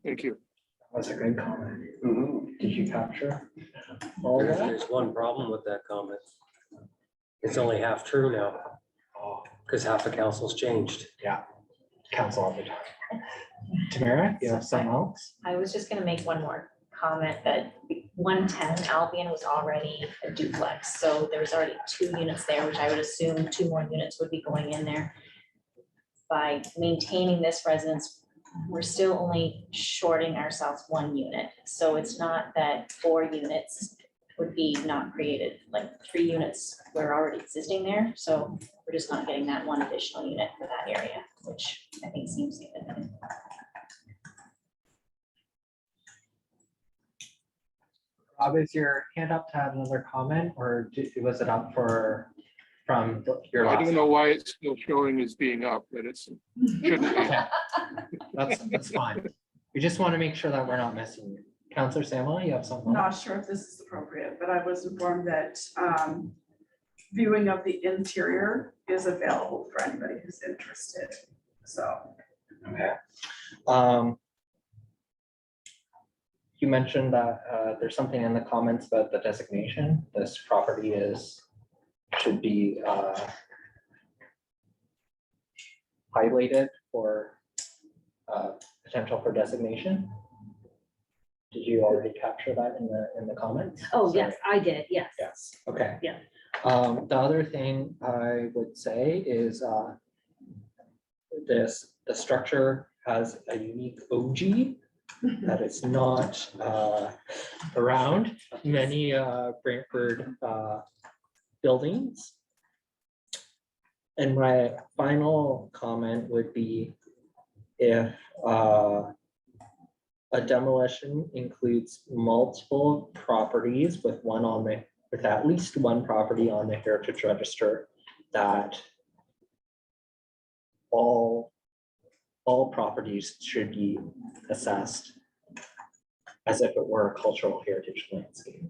K: Thank you.
A: That's a good comment. Did you capture all of that?
J: There's one problem with that comment. It's only half true now, because half the council's changed.
A: Yeah, council all the time. Tamara, you have something else?
B: I was just gonna make one more comment that 110 Albion was already a duplex. So there's already 2 units there, which I would assume 2 more units would be going in there. By maintaining this residence, we're still only shorting ourselves 1 unit. So it's not that 4 units would be not created, like 3 units were already existing there. So we're just not getting that 1 additional unit for that area, which I think seems significant.
A: Rob, is your hand up to add another comment, or was it up from your
K: I
A: last?
K: don't know why it's still showing as being up, but it's shouldn't be.
A: Okay. That's fine. We just want to make sure that we're not missing you. Counselor Samuel, you have something?
P: Not sure if this is appropriate, but I was informed that viewing of the interior is available for anybody who's interested. So.
A: Okay. You mentioned that there's something in the comments about the designation. This property should be highlighted for potential for designation. Did you already capture that in the comments?
D: Oh,
A: Sorry.
D: yes, I did, yes.
A: Yes, okay.
D: Yeah.
A: The other thing I would say is the structure has a unique OG that is not around many Brantford buildings. And my final comment would be if a demolition includes multiple properties with at least one property on the Heritage Register, that all properties should be assessed as if it were a cultural heritage landscape.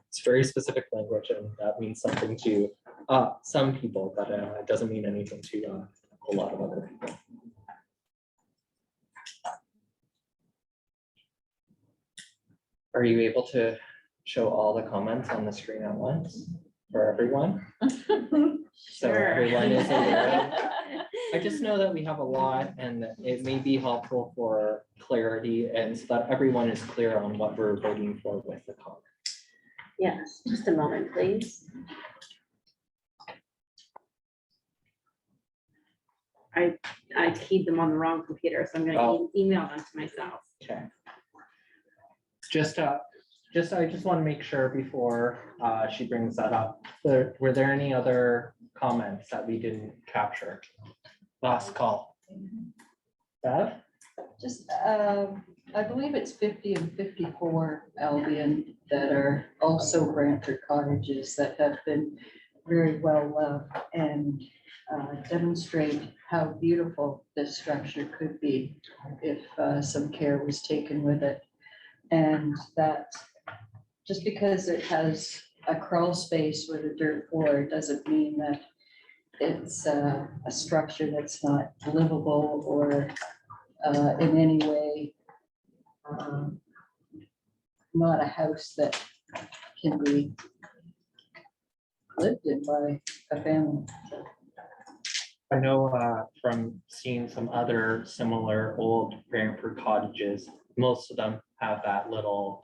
A: It's very specific language, and that means something to some people, but it doesn't mean anything to a whole lot of other people. Are you able to show all the comments on the screen at once for everyone? So everyone is aware. I just know that we have a lot, and it may be helpful for clarity and so that everyone is clear on what we're voting for with the comment.
D: Yes, just a moment, please. I keyed them on the wrong computer, so I'm gonna email them to myself.
A: Okay. I just want to make sure before she brings that up. Were there any other comments that we didn't capture? Last call. Bev?
I: Just, I believe it's 50 and 54 Albion that are also Brantford cottages that have been very well loved and demonstrate how beautiful this structure could be if some care was taken with it. And that just because it has a crawl space with a dirt floor doesn't mean that it's a structure that's not livable or in any way not a house that can be lived in by a family.
A: I know from seeing some other similar old Brantford cottages, most of them have that little,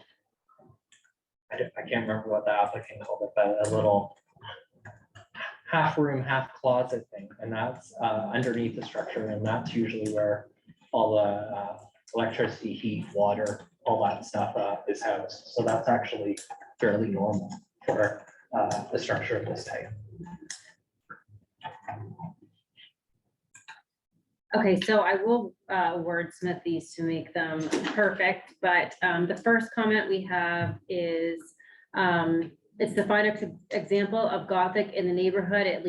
A: I can't remember what the applicant called it, but a little half room, half closet thing. And that's underneath the structure. And that's usually where all the electricity, heat, water, all that stuff is housed. So that's actually fairly normal for the structure of this type.
D: Okay, so I will wordsmith these to make them perfect, but the first comment we have is it's the fine example of Gothic in the neighborhood. It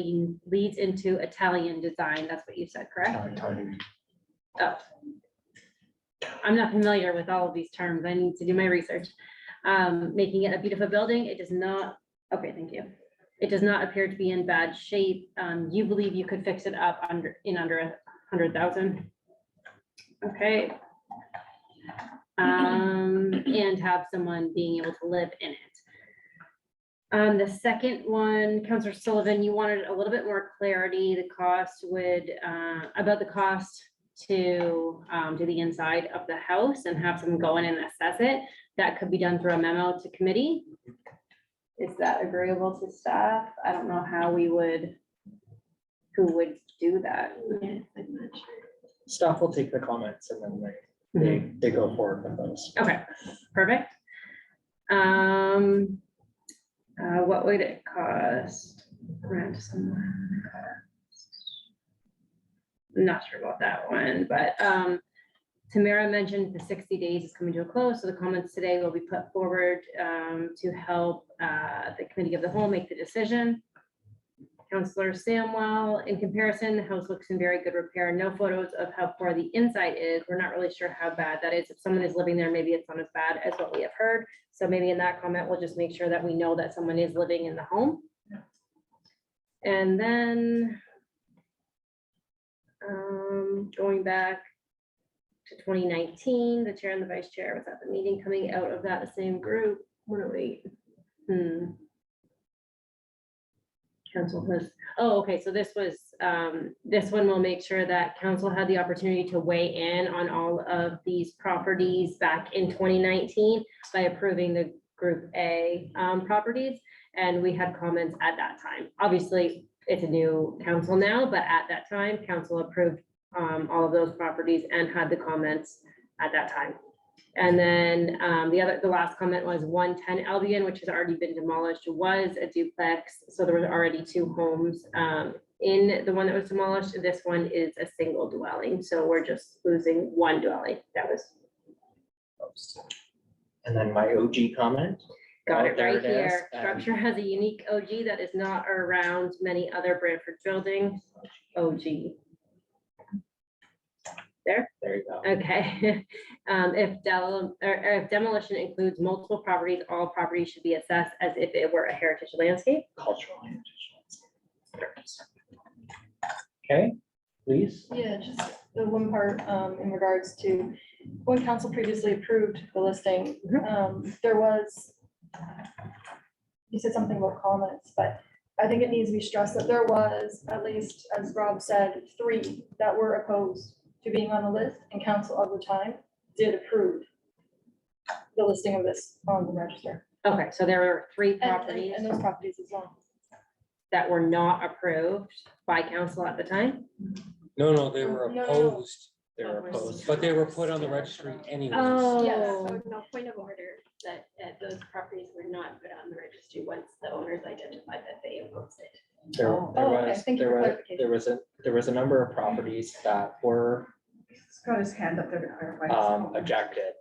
D: leads into Italian design. That's what you said, correct? Oh. I'm not familiar with all of these terms. I need to do my research. Making it a beautiful building. It does not, okay, thank you. It does not appear to be in bad shape. You believe you could fix it up under 100,000. Okay. And have someone being able to live in it. The second one, Councillor Sullivan, you wanted a little bit more clarity. The cost would, about the cost to do the inside of the house and have someone go in and assess it. That could be done through a memo to committee. Is that agreeable to staff? I don't know how we would, who would do that.
A: Staff will take the comments and then they go forward with those.
D: Okay, perfect. What would it cost? Rent somewhere. Not sure about that one, but Tamara mentioned the 60 days is coming to a close, so the comments today will be put forward to help the committee of the whole make the decision. Councillor Samwell, in comparison, the house looks in very good repair. No photos of how poor the inside is. We're not really sure how bad that is. If someone is living there, maybe it's not as bad as what we have heard. So maybe in that comment, we'll just make sure that we know that someone is living in the home. And then going back to 2019, the chair and the vice chair was at the meeting coming out of that same group. What are we? Council has, oh, okay, so this was, this one will make sure that council had the opportunity to weigh in on all of these properties back in 2019 by approving the Group A properties, and we had comments at that time. Obviously, it's a new council now, but at that time, council approved all of those properties and had the comments at that time. And then the last comment was 110 Albion, which has already been demolished, was a duplex. So there was already 2 homes in the one that was demolished. This one is a single dwelling. So we're just losing 1 dwelling that was proposed.
A: And then my OG comment.
D: Got
A: Oh,
D: it
A: there
D: right
A: it is.
D: here. Structure has a unique OG that is not around many other Brantford buildings. OG. There?
A: There you go.
D: Okay. If demolition includes multiple properties, all properties should be assessed as if it were a heritage landscape.
A: Cultural heritage. Okay, please.
C: Yeah, just the one part in regards to when council previously approved the listing, there was, you said something about comments, but I think it needs to be stressed that there was, at least, as Rob said, 3 that were opposed to being on the list, and council at the time did approve the listing of this on the register.
D: Okay, so there were 3
C: And
D: properties
C: those properties as well.
D: that were not approved by council at the time.
J: No, they were
C: No.
J: opposed,
A: They were opposed.
J: but they were put on the registry anyways.
D: Oh,
M: No point of order that those properties were not put on the registry once the owners identified that they opposed it.
A: There
C: Oh, okay. Thank you for clarification.
A: there was a number of properties that were
P: He's got his hand up there to clarify.
A: objected,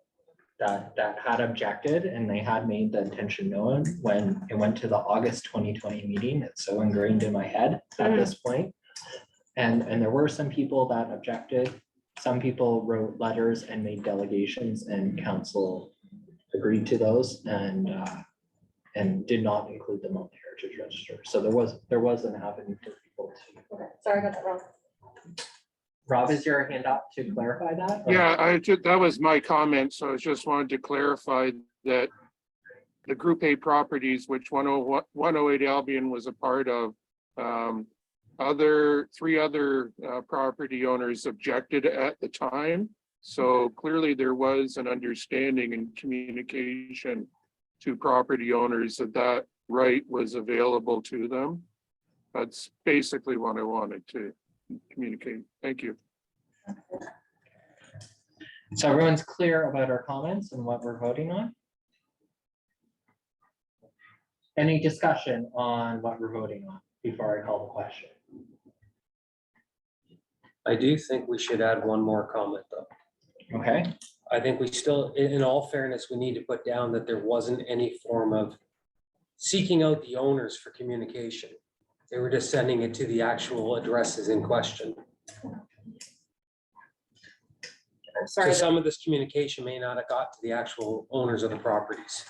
A: that had objected, and they had made the intention known when it went to the August 2020 meeting. It's so ingrained in my head at this point. And there were some people that objected. Some people wrote letters and made delegations, and council agreed to those and did not include them on the heritage register. So there was an avenue for people to.
C: Okay, sorry, I got that wrong.
A: Rob, is your hand up to clarify that? or-
K: Yeah, that was my comment, so I just wanted to clarify that the Group A properties, which 108 Albion was a part of, 3 other property owners objected at the time. So clearly there was an understanding and communication to property owners that right was available to them. That's basically what I wanted to communicate. Thank you.
A: So everyone's clear about our comments and what we're voting on? Any discussion on what we're voting on before I call the question?
J: I do think we should add one more comment though.
A: Okay,
J: I think we still, in all fairness, we need to put down that there wasn't any form of seeking out the owners for communication. They were just sending it to the actual addresses in question.
D: I'm
J: So
D: sorry.
J: some of this communication may not have got to the actual owners of the properties.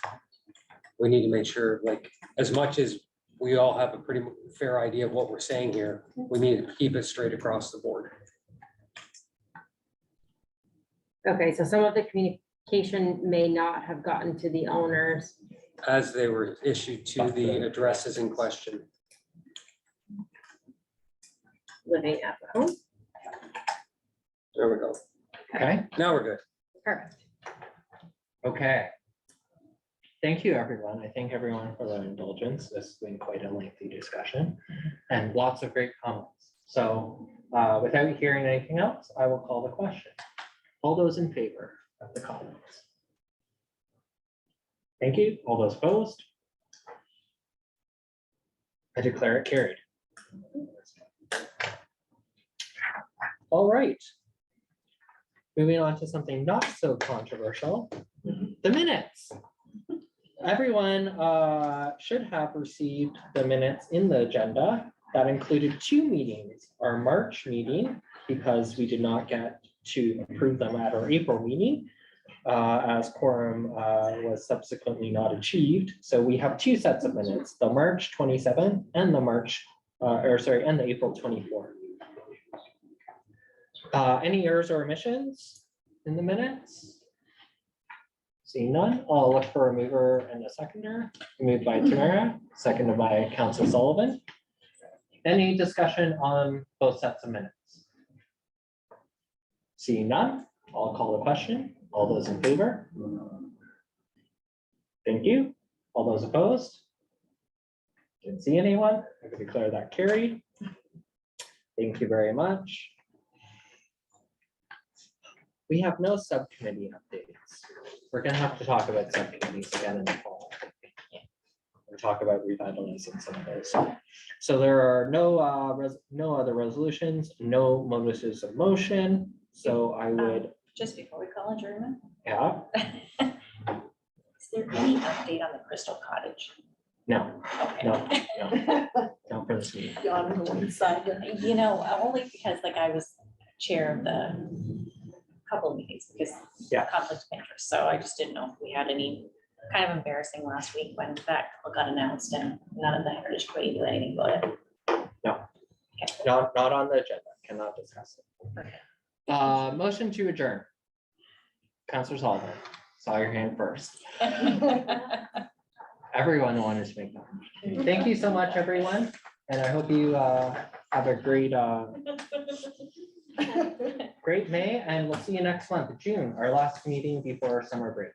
J: We need to make sure, like, as much as we all have a pretty fair idea of what we're saying here, we need to keep it straight across the board.
D: Okay, so some of the communication may not have gotten to the owners.
J: As they were issued to the addresses in question.
D: Living at the home.
J: There we go.
A: okay,
J: Now we're good.
D: Perfect.
A: okay. Thank you, everyone. I thank everyone for their indulgence. This has been quite a lengthy discussion and lots of great comments. So without hearing anything else, I will call the question. All those in favor of the comments? Thank you. All those opposed? I declare it carried. All right. Moving on to something not so controversial, the minutes. Everyone should have received the minutes in the agenda that included 2 meetings, our March meeting, because we did not get to approve them at our April meeting, as quorum was subsequently not achieved. So we have 2 sets of minutes, the March 27th and the and the April 24th. Any errors or omissions in the minutes? Seeing none, I'll look for a mover and a seconder. Moved by Tamara, seconded by Council Sullivan. Any discussion on both sets of minutes? Seeing none, I'll call the question. All those in favor? Thank you. All those opposed? Didn't see anyone. I can declare that carried. Thank you very much. We have no subcommittee updates. We're gonna have to talk about subcommittees again in the fall. We'll talk about revitalizing some of those. So there are no other resolutions, no notices of motion. So I would,
B: Just before we call adjournment,
A: yeah,
B: is there any update on the Crystal Cottage?
A: no,
B: Okay.
A: no for this meeting.
H: On the one side.
B: You know, only because like I was chair of the couple of meetings because
A: Yeah.
B: conflict of interest. So I just didn't know if we had any kind of embarrassing last week when that got announced and none of the Heritage Committee did anything about it.
A: Not on the agenda, cannot discuss it. Motion to adjourn. Counselor Sullivan, saw your hand first. Everyone wanted to make that. motion. Thank you so much, everyone. And I hope you have a great great May, and we'll see you next month, June, our last meeting before our summer break.